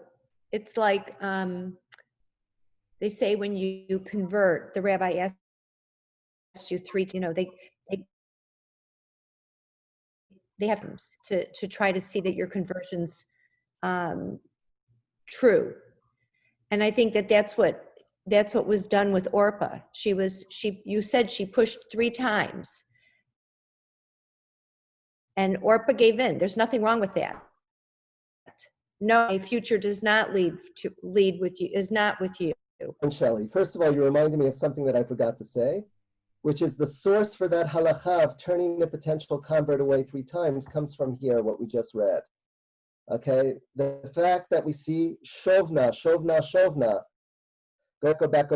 Speaker 4: it's like they say when you convert, the rabbi asks you three, they have to try to see that your conversion's true. And I think that's what was done with Orpah. You said she pushed 3 times. And Orpah gave in. There's nothing wrong with that. No, a future does not lead with you, is not with you.
Speaker 3: And Shelley, first of all, you reminded me of something that I forgot to say, which is the source for that halakha of turning the potential convert away 3 times comes from here, what we just read. Okay, the fact that we see shovna, shovna, shovna, go back,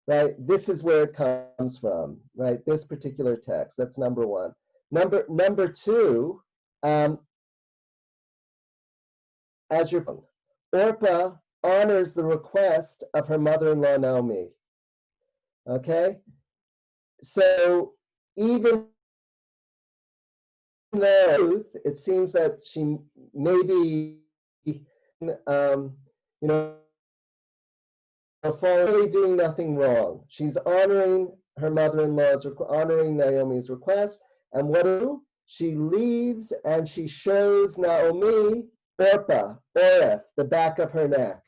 Speaker 3: right? This is where it comes from, right? This particular text. That's number 1. Number 2, as your Orpah honors the request of her mother-in-law Naomi. Okay, so even though Ruth, it seems that she maybe, really doing nothing wrong. She's honoring her mother-in-law's, honoring Naomi's request, and what do? She leaves and she shows Naomi Orpah, Oref, the back of her neck.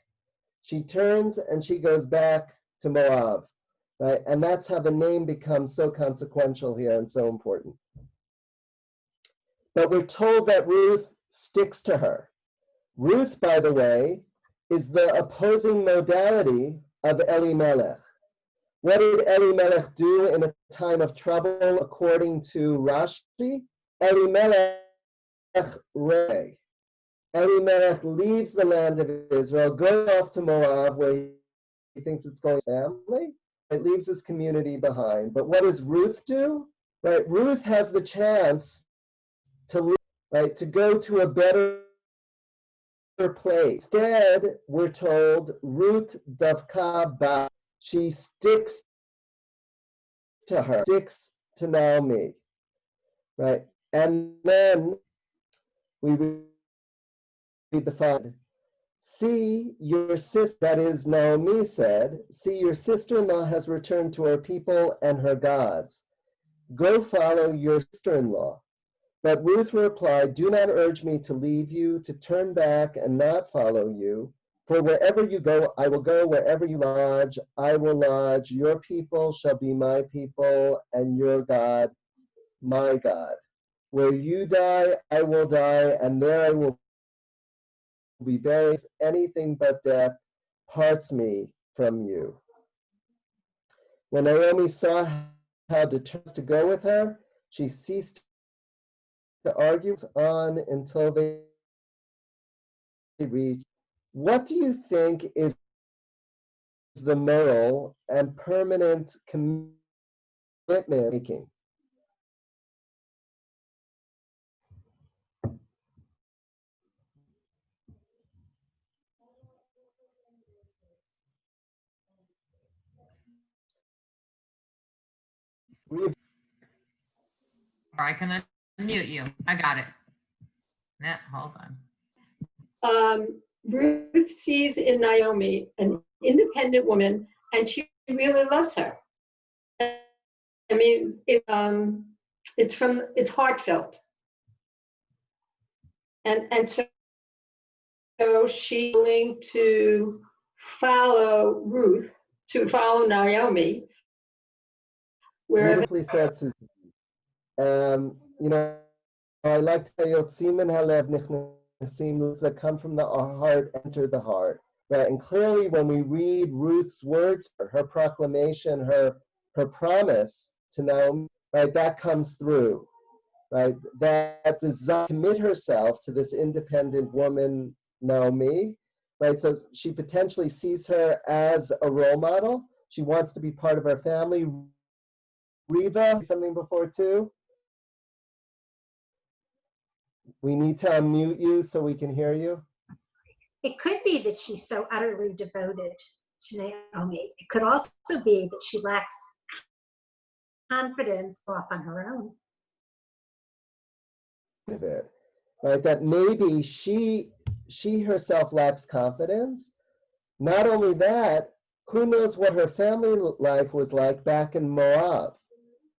Speaker 3: She turns and she goes back to Moab, right? And that's how the name becomes so consequential here and so important. But we're told that Ruth sticks to her. Ruth, by the way, is the opposing modality of Elimelech. What did Elimelech do in a time of trouble, according to Rashi? Elimelech ran. Elimelech leaves the land of Israel, goes off to Moab, where he thinks it's going to his family. It leaves his community behind. But what does Ruth do? Right, Ruth has the chance to leave, right, to go to a better place. Instead, we're told Ruth davka ba. She sticks to her, sticks to Naomi, right? And then we read the 5. See your sister, that is Naomi said, see your sister-in-law has returned to her people and her gods. Go follow your sister-in-law. But Ruth replied, do not urge me to leave you, to turn back and not follow you. For wherever you go, I will go. Wherever you lodge, I will lodge. Your people shall be my people, and your God, my God. Where you die, I will die, and there I will be buried. If anything but death parts me from you. When Naomi saw how determined to go with her, she ceased to argue on until they reached. What do you think is the moral and permanent commitment making?
Speaker 1: Or I can unmute you. I got it. Yeah, hold on.
Speaker 10: Ruth sees in Naomi an independent woman, and she really loves her. I mean, it's heartfelt, and so she's willing to follow Ruth, to follow Naomi wherever.
Speaker 3: Beautifully said, Susan. I like to say, Yotzim min halev seamless that come from the heart enter the heart. Right? And clearly when we read Ruth's words, her proclamation, her promise to Naomi, right, that comes through. Right? That desire to commit herself to this independent woman, Naomi, right? So she potentially sees her as a role model. She wants to be part of her family. Reva, something before too? We need to unmute you so we can hear you.
Speaker 11: It could be that she's so utterly devoted to Naomi. It could also be that she lacks confidence off on her own.
Speaker 3: Of it, right? That maybe she herself lacks confidence. Not only that, who knows what her family life was like back in Moab,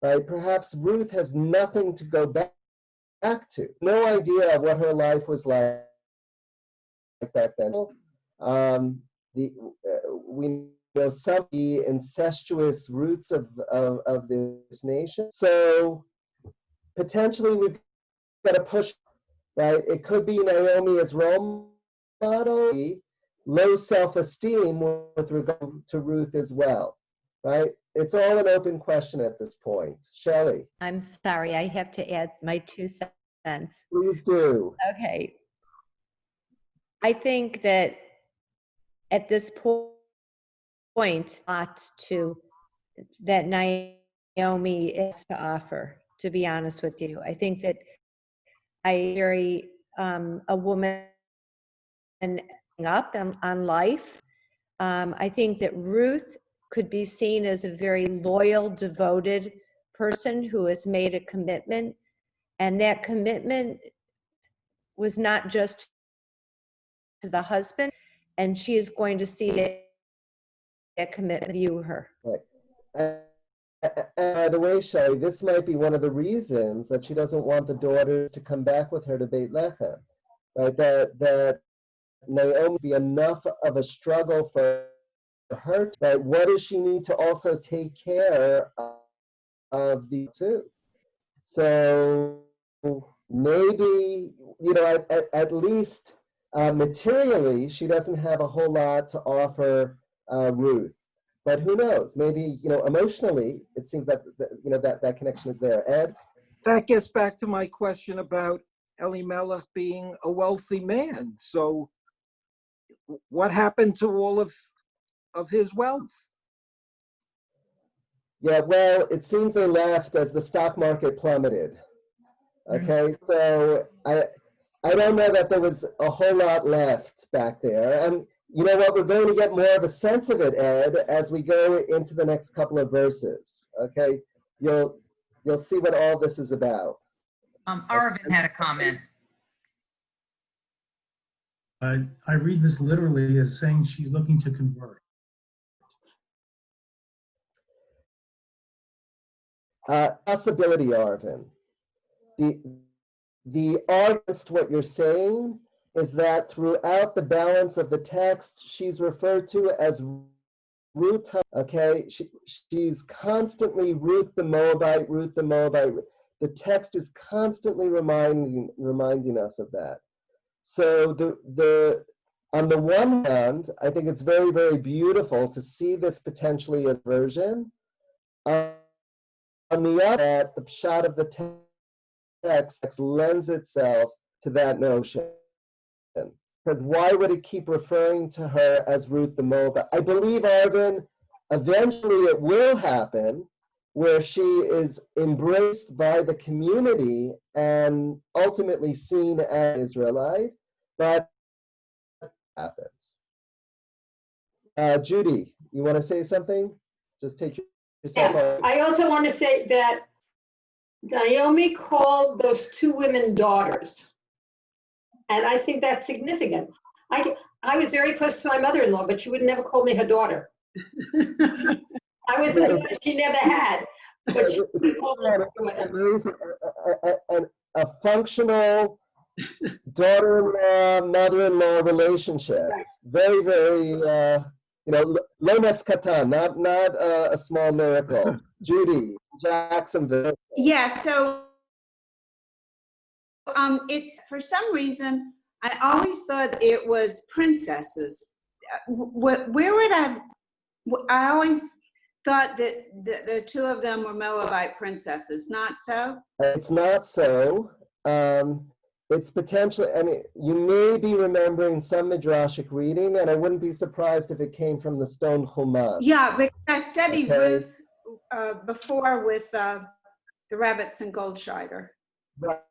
Speaker 3: right? Perhaps Ruth has nothing to go back to. No idea what her life was like back then. We know some of the incestuous roots of this nation. So potentially we've got to push, right? It could be Naomi as role model, low self-esteem with regard to Ruth as well, right? It's all an open question at this point. Shelley.
Speaker 4: I'm sorry, I have to add my 2 cents.
Speaker 3: Please do.
Speaker 4: Okay. I think that at this point, that Naomi is to offer, to be honest with you. I think that I marry a woman up on life. I think that Ruth could be seen as a very loyal, devoted person who has made a commitment. And that commitment was not just to the husband, and she is going to see that commitment view her.
Speaker 3: Right. By the way, Shelley, this might be one of the reasons that she doesn't want the daughters to come back with her to Beit Lechem, right? That Naomi be enough of a struggle for her, right? What does she need to also take care of the two? So maybe, at least materially, she doesn't have a whole lot to offer Ruth. But who knows? Maybe, emotionally, it seems that, that connection is there. Ed?
Speaker 5: That gets back to my question about Elimelech being a wealthy man. So what happened to all of his wealth?
Speaker 3: Yeah, well, it seems they left as the stock market plummeted. Okay, so I don't know that there was a whole lot left back there. And you know what? We're going to get more of a sense of it, Ed, as we go into the next couple of verses. Okay, you'll see what all this is about.
Speaker 1: Arvin had a comment.
Speaker 7: I read this literally as saying she's looking to convert.
Speaker 3: Possibility, Arvin. The against what you're saying is that throughout the balance of the text, she's referred to as Ruth. Okay, she's constantly Ruth the Moabite, Ruth the Moabite. The text is constantly reminding us of that. So on the one hand, I think it's very, very beautiful to see this potentially as version. On the other hand, the shot of the text lends itself to that notion. Because why would it keep referring to her as Ruth the Moabite? I believe, Arvin, eventually it will happen where she is embraced by the community and ultimately seen as Israelite, but it happens. Judy, you want to say something? Just take yourself off.
Speaker 10: I also want to say that Naomi called those two women daughters. And I think that's significant. I was very close to my mother-in-law, but she would never call me her daughter. I was the daughter she never had. But she called me her daughter.
Speaker 3: A functional daughter-in-law, mother-in-law relationship. Right. Very, very, lo nes katan, not a small miracle. Judy, Jacksonville.
Speaker 12: Yeah, so it's for some reason I always thought it was princesses. Where would I always thought that the two of them were Moabite princesses, not so?
Speaker 3: It's not so. It's potentially, I mean, you may be remembering some midrashic reading, and I wouldn't be surprised if it came from the stone Chumash.
Speaker 12: Yeah, because I studied
Speaker 3: Okay.
Speaker 12: Ruth before with the rabbits and Goldscheider.
Speaker 3: Right,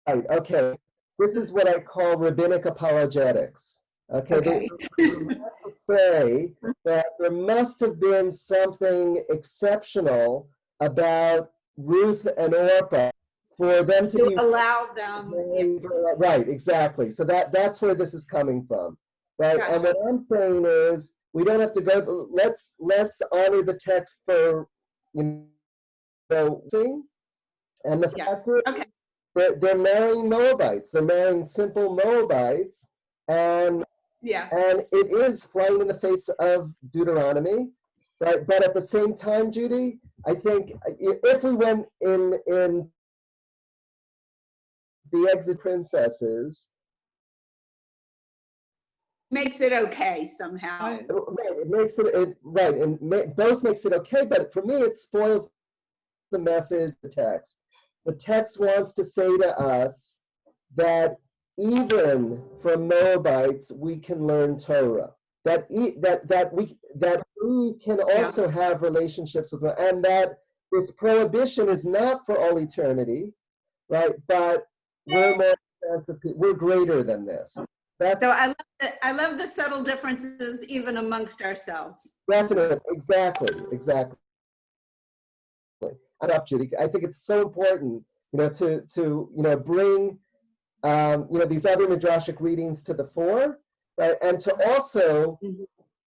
Speaker 3: okay. This is what I call rabbinic apologetics. Okay,
Speaker 12: Okay.
Speaker 3: they want to say that there must have been something exceptional about Ruth and Orpah for them to be
Speaker 12: allow them. Yes.
Speaker 3: right, exactly. So that's where this is coming from, right?
Speaker 12: Gotcha.
Speaker 3: And what I'm saying is we don't have to go. Let's honor the text for thing. And the
Speaker 12: Yes.
Speaker 3: fact is,
Speaker 12: Okay.
Speaker 3: they're marrying Moabites. They're marrying simple Moabites, and
Speaker 12: Yeah.
Speaker 3: and it is flying in the face of Deuteronomy, right? But at the same time, Judy, I think if we went in the exit princesses,
Speaker 12: Makes it okay somehow.
Speaker 3: right, it makes it right, and both makes it okay. But for me, it spoils the message, the text. The text wants to say to us that even from Moabites we can learn Torah. That we can also have relationships with them, and that this prohibition is not for all eternity, right? But we're more expansive. We're greater than this. That's
Speaker 12: So I love the subtle differences even amongst ourselves.
Speaker 3: definite. Exactly. Up, Judy. I think it's so important, to bring, these other midrashic readings to the fore, right? And to also,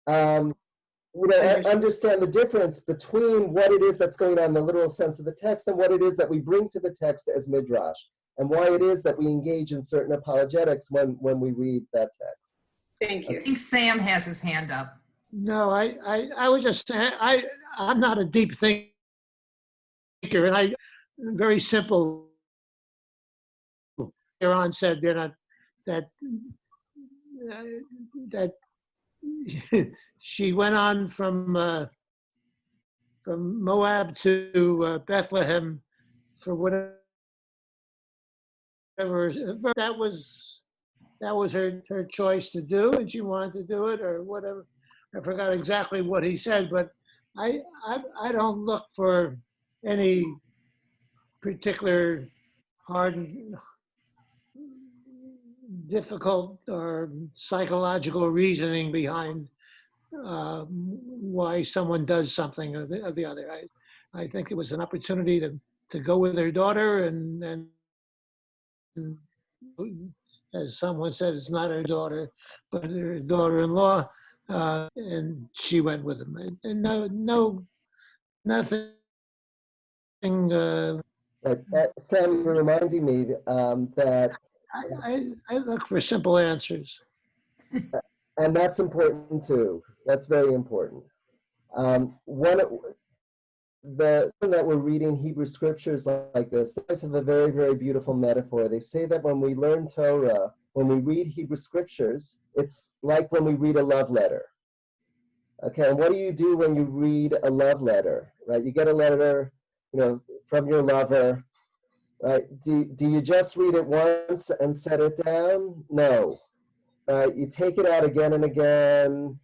Speaker 3: understand the difference between what it is that's going on in the literal sense of the text and what it is that we bring to the text as midrash, and why it is that we engage in certain apologetics when we read that text.
Speaker 12: Thank you.
Speaker 1: I think Sam has his hand up.
Speaker 13: No, I was just saying, I'm not a deep thinker, and very simple. Iran said they're not that she went on from Moab to Bethlehem for whatever that was her choice to do, and she wanted to do it or whatever. I forgot exactly what he said, but I don't look for any particular hard, difficult or psychological reasoning behind why someone does something or the other. I think it was an opportunity to go with her daughter, and as someone said, it's not her daughter, but her daughter-in-law, and she went with him. And nothing.
Speaker 3: Sam, you're reminding me that
Speaker 13: I look for simple answers.
Speaker 3: And that's important too. That's very important. The that we're reading Hebrew scriptures like this, they guys have a very, very beautiful metaphor. They say that when we learn Torah, when we read Hebrew scriptures, it's like when we read a love letter. Okay, and what do you do when you read a love letter, right? You get a letter, from your lover, right? Do you just read it once and set it down? No. You take it out again and again.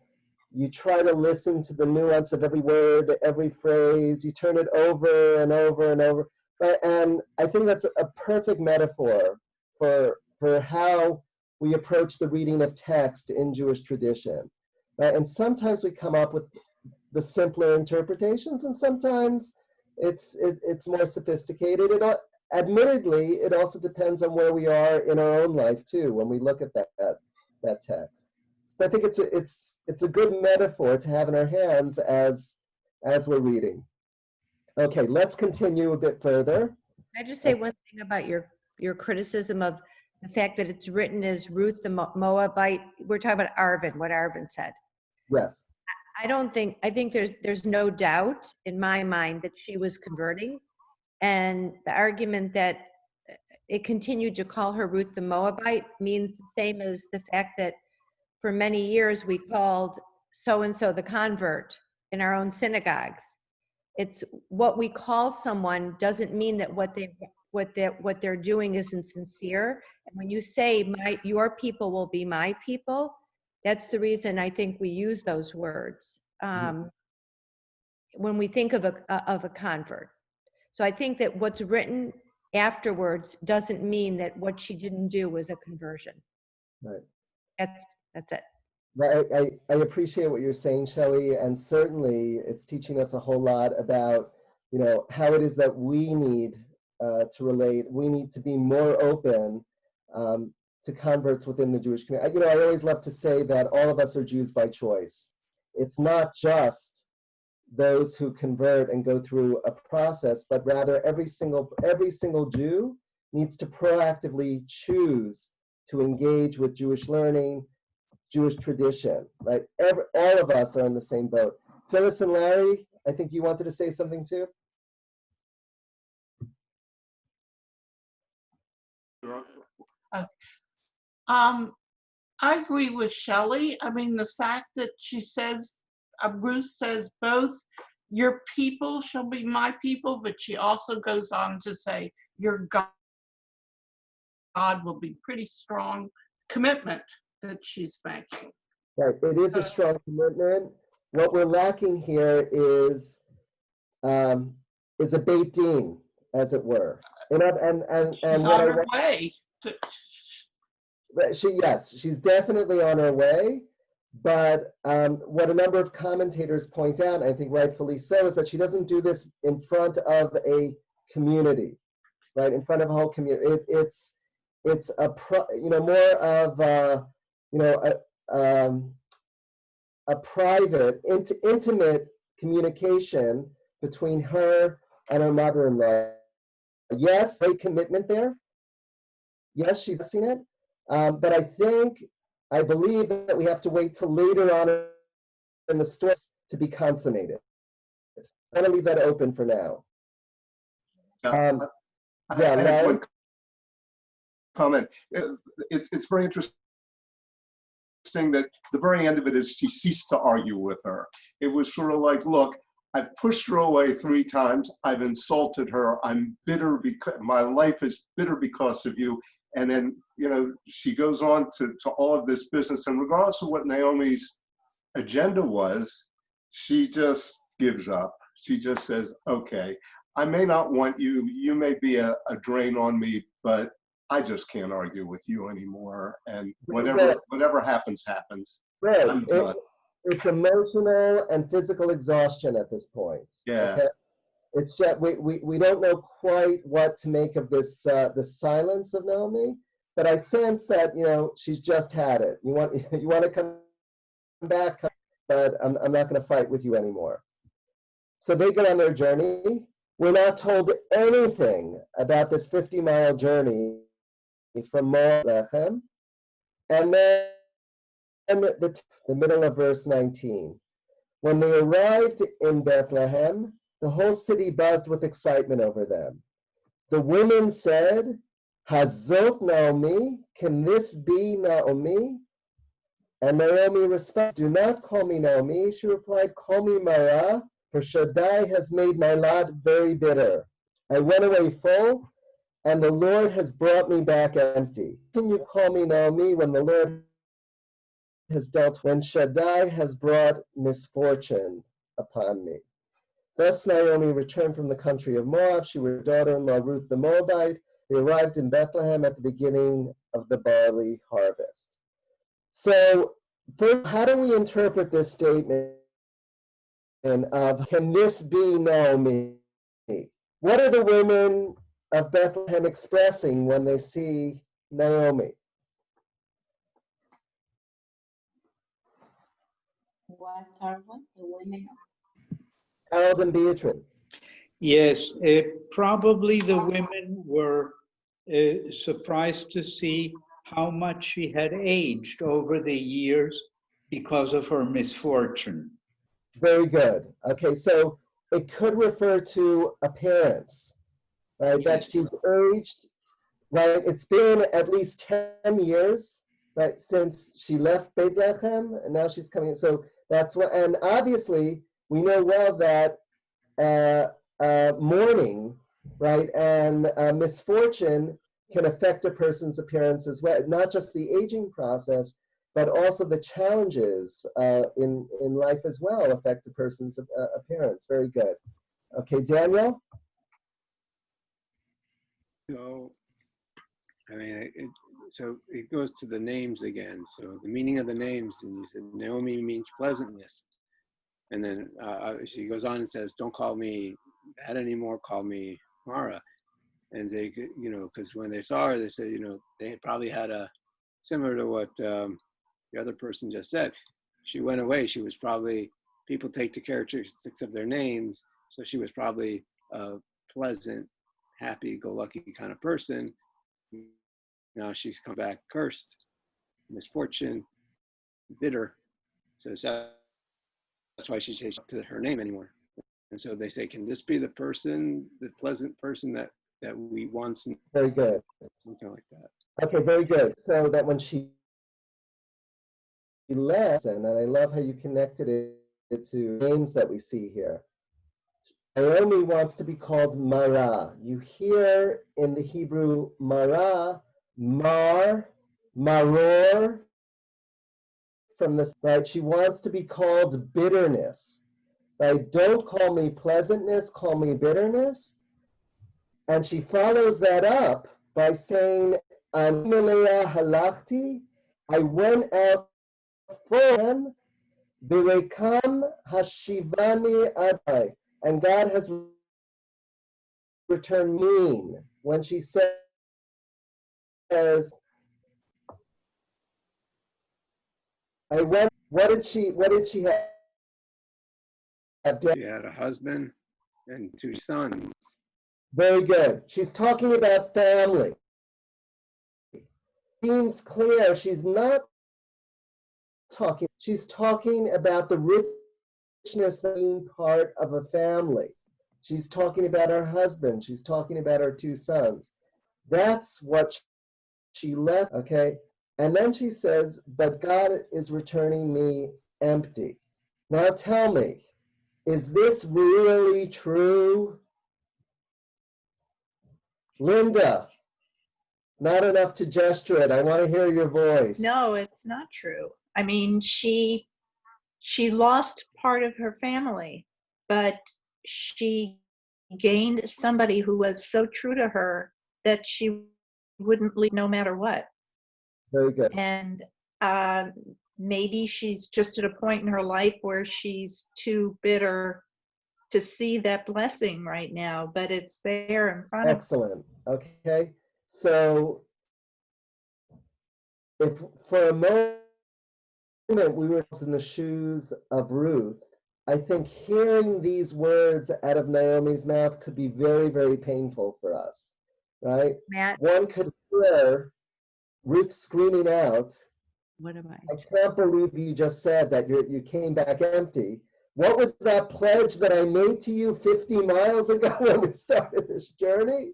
Speaker 3: You try to listen to the nuance of every word, every phrase. You turn it over and over and over. Right? And I think that's a perfect metaphor for how we approach the reading of text in Jewish tradition. Right? And sometimes we come up with the simpler interpretations, and sometimes it's more sophisticated. Admittedly, it also depends on where we are in our own life too when we look at that text. So I think it's a good metaphor to have in our hands as we're reading. Okay, let's continue a bit further.
Speaker 4: Can I just say one thing about your criticism of the fact that it's written as Ruth the Moabite? We're talking about Arvin, what Arvin said.
Speaker 3: Yes.
Speaker 4: I think there's no doubt in my mind that she was converting, and the argument that it continued to call her Ruth the Moabite means the same as the fact that for many years we called so-and-so the convert in our own synagogues. It's what we call someone doesn't mean that what they're doing isn't sincere. And when you say your people will be my people, that's the reason I think we use those words when we think of a convert. So I think that what's written afterwards doesn't mean that what she didn't do was a conversion.
Speaker 3: Right.
Speaker 4: That's it.
Speaker 3: I appreciate what you're saying, Shelley, and certainly it's teaching us a whole lot about, how it is that we need to relate. We need to be more open to converts within the Jewish community. I always love to say that all of us are Jews by choice. It's not just those who convert and go through a process, but rather every single Jew needs to proactively choose to engage with Jewish learning, Jewish tradition, right? All of us are in the same boat. Phyllis and Larry, I think you wanted to say something too?
Speaker 14: I agree with Shelley. I mean, the fact that she says, Ruth says both, your people shall be my people, but she also goes on to say, your God will be pretty strong commitment that she's making.
Speaker 3: Right, it is a strong commitment. What we're lacking here is a beit din, as it were. And
Speaker 14: she's on her way.
Speaker 3: She's definitely on her way. But what a number of commentators point out, and I think rightfully so, is that she doesn't do this in front of a community, right? In front of a whole community. It's more of a private, intimate communication between her and her mother-in-law. Yes, great commitment there. Yes, she's seen it. But I believe that we have to wait till later on in the story to be consummated. I'm going to leave that open for now.
Speaker 15: I have one comment. It's very interesting that the very end of it is she ceased to argue with her. It was sort of like, look, I've pushed her away 3 times. I've insulted her. I'm bitter because my life is bitter because of you. And then, she goes on to all of this business. And regardless of what Naomi's agenda was, she just gives up. She just says, okay, I may not want you. You may be a drain on me, but I just can't argue with you anymore. And whatever happens, happens.
Speaker 3: Right.
Speaker 15: I'm done.
Speaker 3: It's emotional and physical exhaustion at this point.
Speaker 15: Yeah.
Speaker 3: Okay? It's just we don't know quite what to make of this the silence of Naomi, but I sense that she's just had it. You want to come back, but I'm not going to fight with you anymore. So they go on their journey. We're not told anything about this 50-mile journey from Moab to Bethlehem, and then the middle of verse 19. When they arrived in Bethlehem, the whole city buzzed with excitement over them. The women said, Hazot Naomi, can this be Naomi? And Naomi responded, do not call me Naomi. She replied, call me Mara, for Shaddai has made my lot very bitter. I went away full, and the Lord has brought me back empty. Can you call me Naomi when the Lord has dealt, when Shaddai has brought misfortune upon me? Thus Naomi returned from the country of Moab. She was daughter-in-law Ruth the Moabite. They arrived in Bethlehem at the beginning of the barley harvest. So first, how do we interpret this statement of, can this be Naomi? What are the women of Bethlehem expressing when they see Naomi?
Speaker 12: What are the women?
Speaker 3: Harold and Beatrice.
Speaker 16: Yes, probably the women were surprised to see how much she had aged over the years because of her misfortune.
Speaker 3: Very good. Okay, so it could refer to appearance, right? That she's aged right? It's been at least 10 years, right, since she left Bethlehem, and now she's coming. So that's what, and obviously we know well that mourning, right, and misfortune can affect a person's appearance as well. Not just the aging process, but also the challenges in life as well affect a person's appearance. Very good. Okay, Daniel?
Speaker 8: So, I mean, so it goes to the names again. So the meaning of the names, and you said Naomi means pleasantness. And then she goes on and says, don't call me that anymore, call me Mara. And they, you know, because when they saw her, they said, you know, they probably had a, similar to what the other person just said. She went away. She was probably, people take the characteristics of their names. So she was probably a pleasant, happy-go-lucky kind of person. Now she's come back cursed, misfortune, bitter. So that's why she changed to her name anymore. And so they say, can this be the person, the pleasant person that we once knew?
Speaker 3: Very good.
Speaker 8: Something like that.
Speaker 3: Okay, very good. So that when she left, and I love how you connected it to names that we see here. Naomi wants to be called Mara. You hear in the Hebrew Mara, Mar, Maror, from this, right? She wants to be called bitterness, right? Don't call me pleasantness, call me bitterness. And she follows that up by saying, Anilea halachti, I went out for him, Birekam hashivani adai, and God has returned mean. When she says, I went, what did she have?
Speaker 8: She had a husband and 2 sons.
Speaker 3: Very good. She's talking about family. Seems clear she's not talking, she's talking about the richness of being part of a family. She's talking about her husband. She's talking about her 2 sons. That's what she left, okay? And then she says, but God is returning me empty. Now tell me, is this really true? Linda, not enough to gesture it. I want to hear your voice.
Speaker 17: No, it's not true. I mean, she lost part of her family, but she gained somebody who was so true to her that she wouldn't leave no matter what.
Speaker 3: Very good.
Speaker 17: And maybe she's just at a point in her life where she's too bitter to see that blessing right now, but it's there in front of her.
Speaker 3: Excellent. Okay. So if for a moment we were in the shoes of Ruth, I think hearing these words out of Naomi's mouth could be very, very painful for us, right?
Speaker 17: Matt,
Speaker 3: One could hear Ruth screaming out,
Speaker 17: what am I?
Speaker 3: I can't believe you just said that you came back empty. What was that pledge that I made to you 50 miles ago when we started this journey?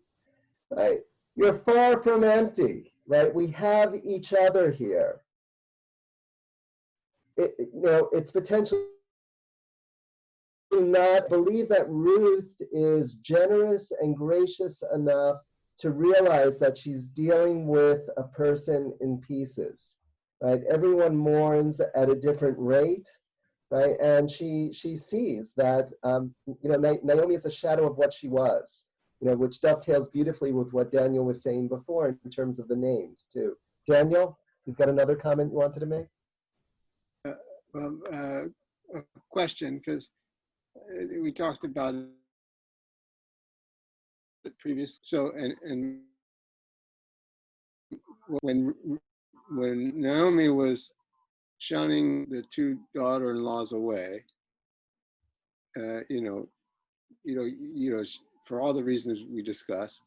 Speaker 3: Right? You're far from empty, right? We have each other here. It's potentially not believe that Ruth is generous and gracious enough to realize that she's dealing with a person in pieces, right? Everyone mourns at a different rate, right? And she sees that, Naomi is a shadow of what she was, which dovetails beautifully with what Daniel was saying before in terms of the names too. Daniel, you've got another comment you wanted to make?
Speaker 8: A question, because we talked about it previous. So, and when Naomi was shunning the 2 daughter-in-laws away, for all the reasons we discussed,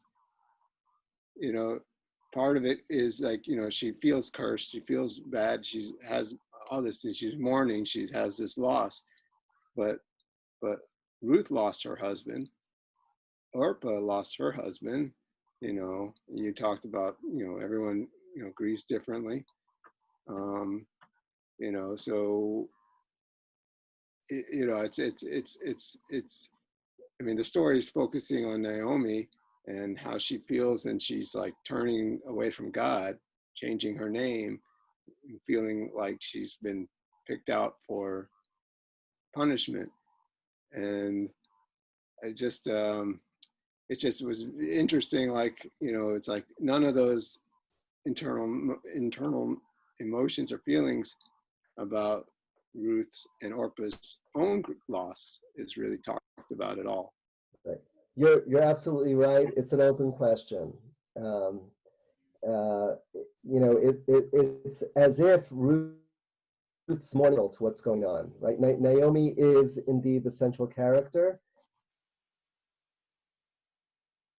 Speaker 8: part of it is like, she feels cursed, she feels bad, she has all this, and she's mourning, she has this loss, but Ruth lost her husband, Orpah lost her husband, You talked about, everyone, grieves differently. So, I mean, the story is focusing on Naomi and how she feels, and she's like turning away from God, changing her name, feeling like she's been picked out for punishment. And it just was interesting. Like, it's like none of those internal emotions or feelings about Ruth's and Orpah's own loss is really talked about at all.
Speaker 3: Right. You're absolutely right. It's an open question. It's as if Ruth's mourning to what's going on, right? Naomi is indeed the central character.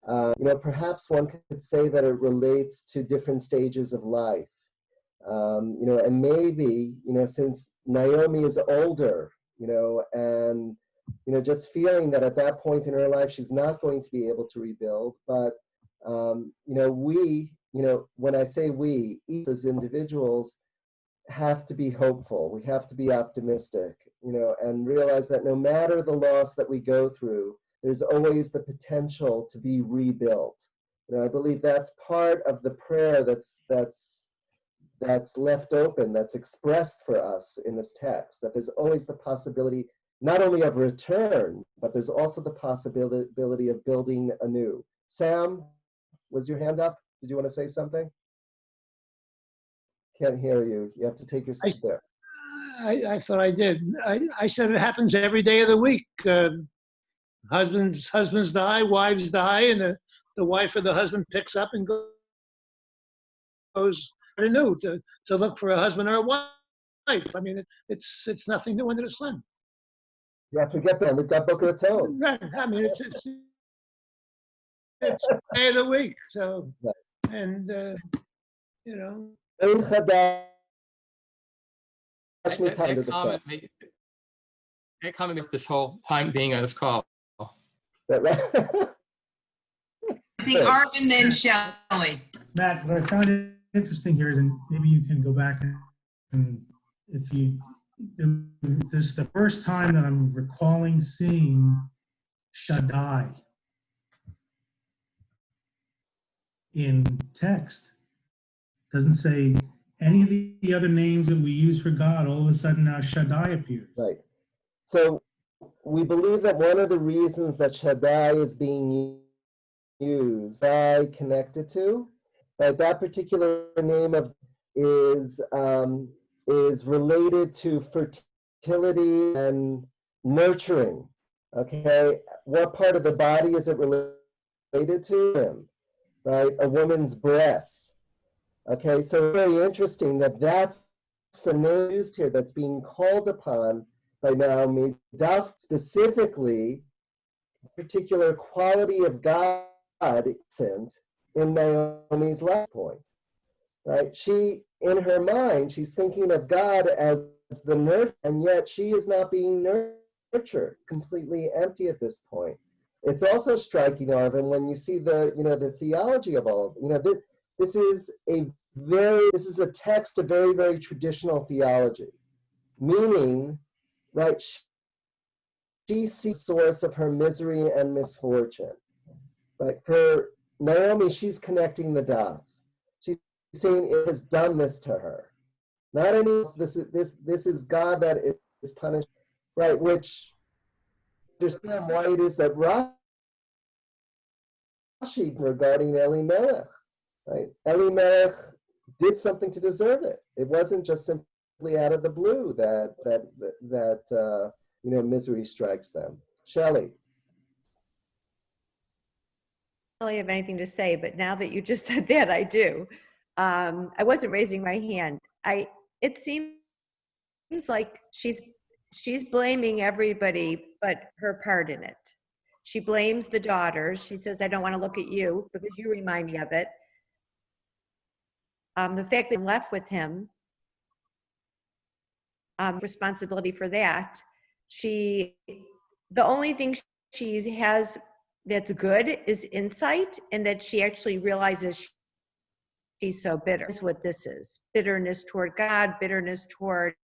Speaker 3: Perhaps one could say that it relates to different stages of life. And maybe, since Naomi is older, and, just feeling that at that point in her life, she's not going to be able to rebuild. But, when I say we, each as individuals have to be hopeful. We have to be optimistic, and realize that no matter the loss that we go through, there's always the potential to be rebuilt. I believe that's part of the prayer that's left open, that's expressed for us in this text, that there's always the possibility not only of return, but there's also the possibility of building anew. Sam, was your hand up? Did you want to say something? Can't hear you. You have to take your seat there.
Speaker 13: I thought I did. I said it happens every day of the week. Husbands die, wives die, and the wife or the husband picks up and goes anew to look for a husband or a wife. I mean, it's nothing new under the sun.
Speaker 3: Yeah, forget that. We've got Boca Raton.
Speaker 13: Right. I mean, it's day of the week. So, and
Speaker 2: That comment makes this whole time being on this call.
Speaker 1: I think Arvin, then Shelley.
Speaker 7: Matt, what I found interesting here is, and maybe you can go back and if you, this is the first time that I'm recalling seeing Shaddai in text. Doesn't say any of the other names that we use for God. All of a sudden now Shaddai appears.
Speaker 3: Right. So we believe that one of the reasons that Shaddai is being used, connected to, right? That particular name is related to fertility and nurturing. Okay, what part of the body is it related to? Him, right? A woman's breasts. Okay, so very interesting that's the name used here that's being called upon by Naomi, specifically particular quality of God in Naomi's last point, right? She, in her mind, she's thinking of God as the nurture, and yet she is not being nurtured, completely empty at this point. It's also striking, Arvin, when you see the theology of all, this is a text of very, very traditional theology, meaning, right, she sees the source of her misery and misfortune. Right? For Naomi, she's connecting the dots. She's saying it has done this to her. Not any this is God that is punished, right? Which understand why it is that Rashi regarding Elimelech, right? Elimelech did something to deserve it. It wasn't just simply out of the blue that misery strikes them. Shelley.
Speaker 4: I don't really have anything to say, but now that you just said that, I do. I wasn't raising my hand. It seems like she's blaming everybody but her part in it. She blames the daughters. She says, I don't want to look at you because you remind me of it. The fact that I'm left with him, responsibility for that. The only thing she has that's good is insight, and that she actually realizes she's so bitter. Is what this is. Bitterness toward God, bitterness toward,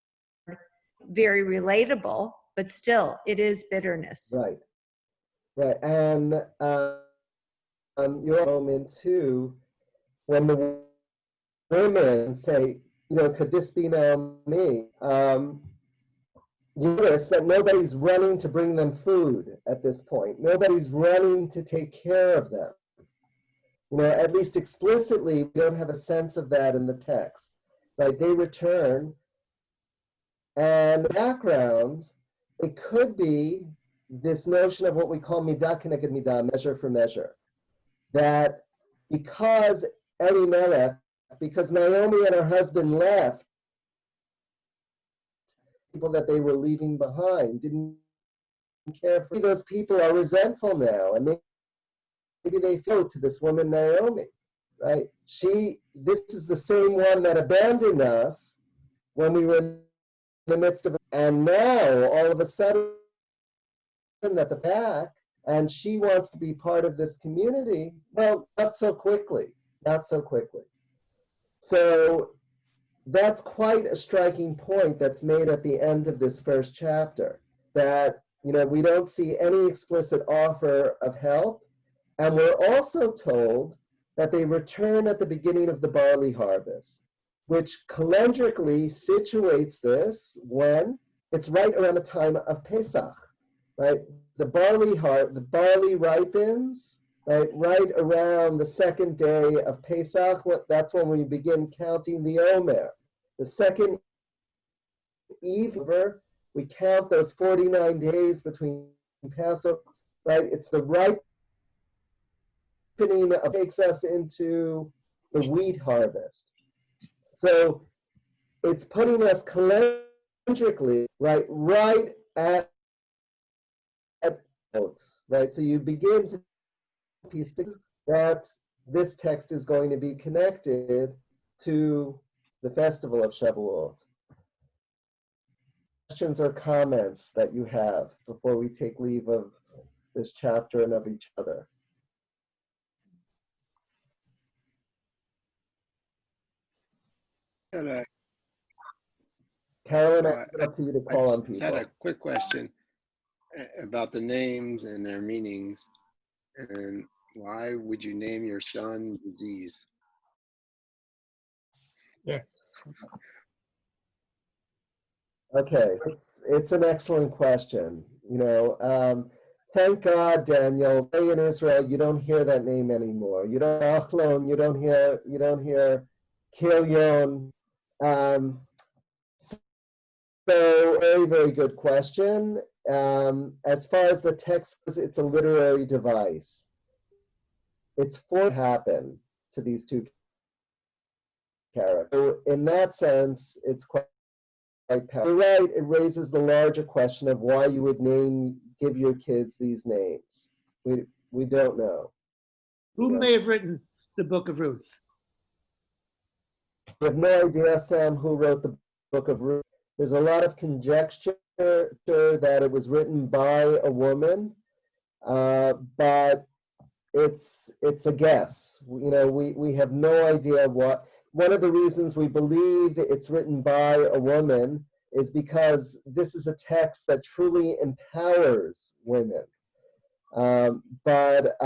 Speaker 4: very relatable, but still, it is bitterness.
Speaker 3: Right, right. And your moment too, when the women say, could this be Naomi? You notice that nobody's running to bring them food at this point. Nobody's running to take care of them. At least explicitly, we don't have a sense of that in the text. Right? They return, and the background, it could be this notion of what we call midah keneged midah, measure for measure. That because Elimelech, because Naomi and her husband left, people that they were leaving behind didn't care for. Those people are resentful now, and maybe they feel to this woman Naomi, right? This is the same one that abandoned us when we were in the midst of it, and now all of a sudden at the back, and she wants to be part of this community. Well, not so quickly, not so quickly. So that's quite a striking point that's made at the end of this first chapter, that we don't see any explicit offer of help, and we're also told that they return at the beginning of the barley harvest, which calendrically situates this when it's right around the time of Pesach, right? The barley ripens, right around the second day of Pesach. That's when we begin counting the Omer. The second eve, we count those 49 days between Passover, right? It's the ripening that takes us into the wheat harvest. So it's putting us calendrically, right at right? So you begin to piece that this text is going to be connected to the festival of Shavuot. Questions or comments that you have before we take leave of this chapter and of each other? Carolyn, I leave it up to you to call on
Speaker 8: I just had
Speaker 3: people.
Speaker 8: a quick question about the names and their meanings. And why would you name your son Disease?
Speaker 2: Yeah.
Speaker 3: Okay, it's an excellent question. Thank God, Daniel. In Israel, you don't hear that name anymore. You don't Achlon. You don't hear Kilion. So very, very good question. As far as the text goes, it's a literary device. It's for to happen to these two characters. So in that sense, it's quite powerful. You're right, it raises the larger question of why you would give your kids these names. We don't know.
Speaker 13: Who may have written the Book of Ruth?
Speaker 3: We have no idea, Sam, who wrote the Book of Ruth. There's a lot of conjecture that it was written by a woman, but it's a guess. We have no idea what. One of the reasons we believe it's written by a woman is because this is a text that truly empowers women. But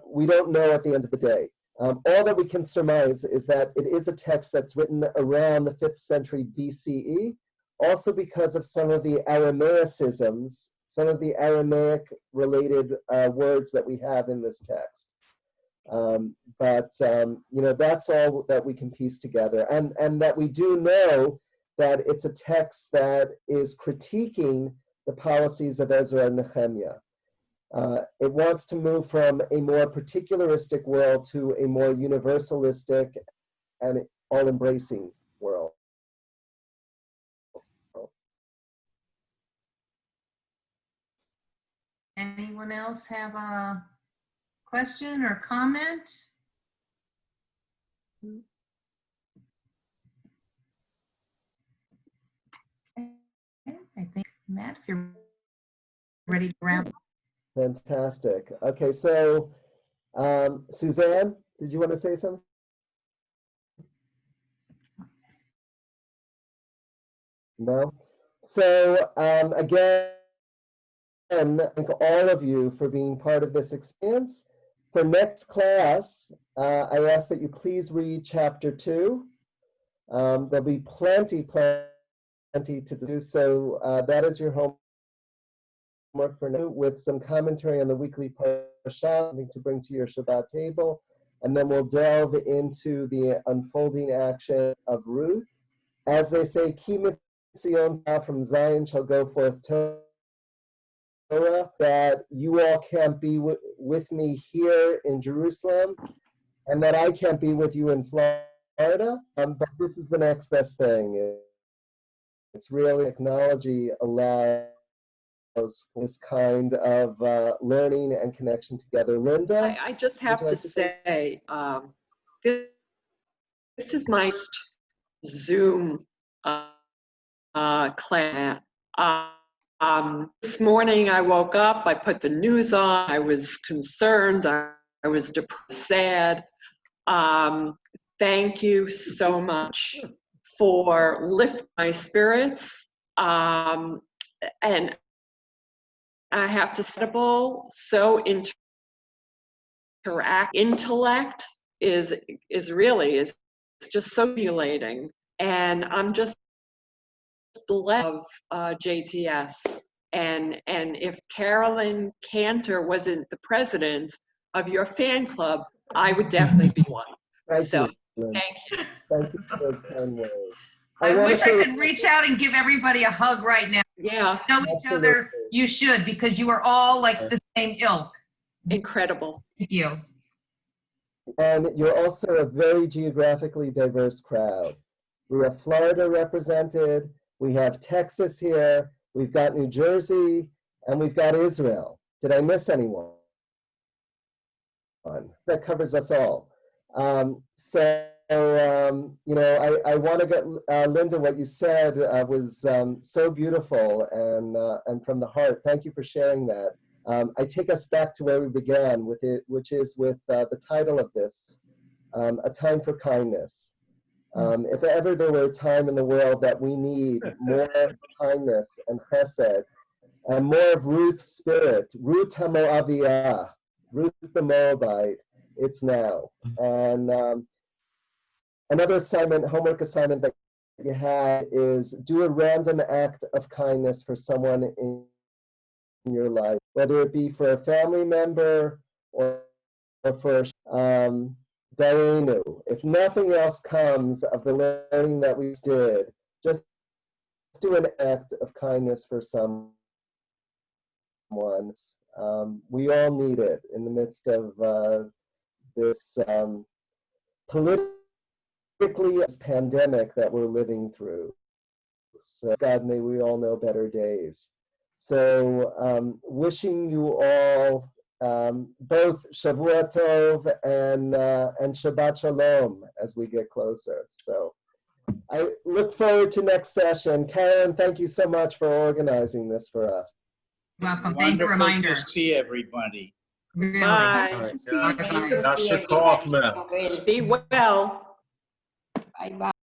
Speaker 3: we don't know at the end of the day. All that we can surmise is that it is a text that's written around the 5th century BCE, also because of some of the Aramaicisms, some of the Aramaic-related words that we have in this text. But that's all that we can piece together. And that we do know that it's a text that is critiquing the policies of Ezra and Nehemiah. It wants to move from a more particularistic world to a more universalistic and all-embracing world.
Speaker 1: Anyone else have a question or comment? Okay, I think, Matt, if you're ready to round.
Speaker 3: Fantastic. Okay, so Suzanne, did you want to say something? No? So again, thank all of you for being part of this experience. For next class, I ask that you please read chapter 2. There'll be plenty to do, so that is your homework for now, with some commentary on the weekly Parashah, something to bring to your Shabbat table, and then we'll delve into the unfolding action of Ruth. As they say, Ki mitzion from Zion shall go forth Torah, that you all can't be with me here in Jerusalem, and that I can't be with you in Florida, but this is the next best thing. It's really technology allows this kind of learning and connection together. Linda?
Speaker 18: I just have to say, this is my first Zoom class. This morning I woke up, I put the news on, I was concerned, I was depressed, sad. Thank you so much for lifting my spirits. And I have to say, so intellect is just so stimulating, and I'm just blessed of JTS. And if Carolyn Cantor wasn't the president of your fan club, I would definitely be one.
Speaker 3: Thank
Speaker 18: so
Speaker 3: you.
Speaker 18: thank you.
Speaker 3: Thank you for those kind words.
Speaker 1: I wish I could reach out and give everybody a hug right now.
Speaker 18: Yeah.
Speaker 1: Know each other, you should, because you are all like the same ilk.
Speaker 18: Incredible.
Speaker 1: Thank you.
Speaker 3: And you're also a very geographically diverse crowd. We have Florida represented, we have Texas here, we've got New Jersey, and we've got Israel. Did I miss anyone? That covers us all. You know, I want to get, Linda, what you said was so beautiful and from the heart. Thank you for sharing that. I take us back to where we began with it, which is with the title of this, A Time for Kindness. If ever there were a time in the world that we need more kindness and chesed, and more of Ruth's spirit, Ruth HaMoaviyah, Ruth the Moabite, it's now. And another assignment, homework assignment that you had is do a random act of kindness for someone in your life, whether it be for a family member or for Dainu. If nothing else comes of the learning that we did, just do an act of kindness for someone. We all need it in the midst of this politically pandemic that we're living through. So God, may we all know better days. So wishing you all both Shavua Tov and Shabbat Shalom as we get closer. So I look forward to next session. Karen, thank you so much for organizing this for us.
Speaker 1: Welcome. Thank you,
Speaker 16: Wonderful
Speaker 1: reminder.
Speaker 16: to see everybody.
Speaker 1: Really.
Speaker 18: Bye.
Speaker 16: All right.
Speaker 18: Be well. Bye bye.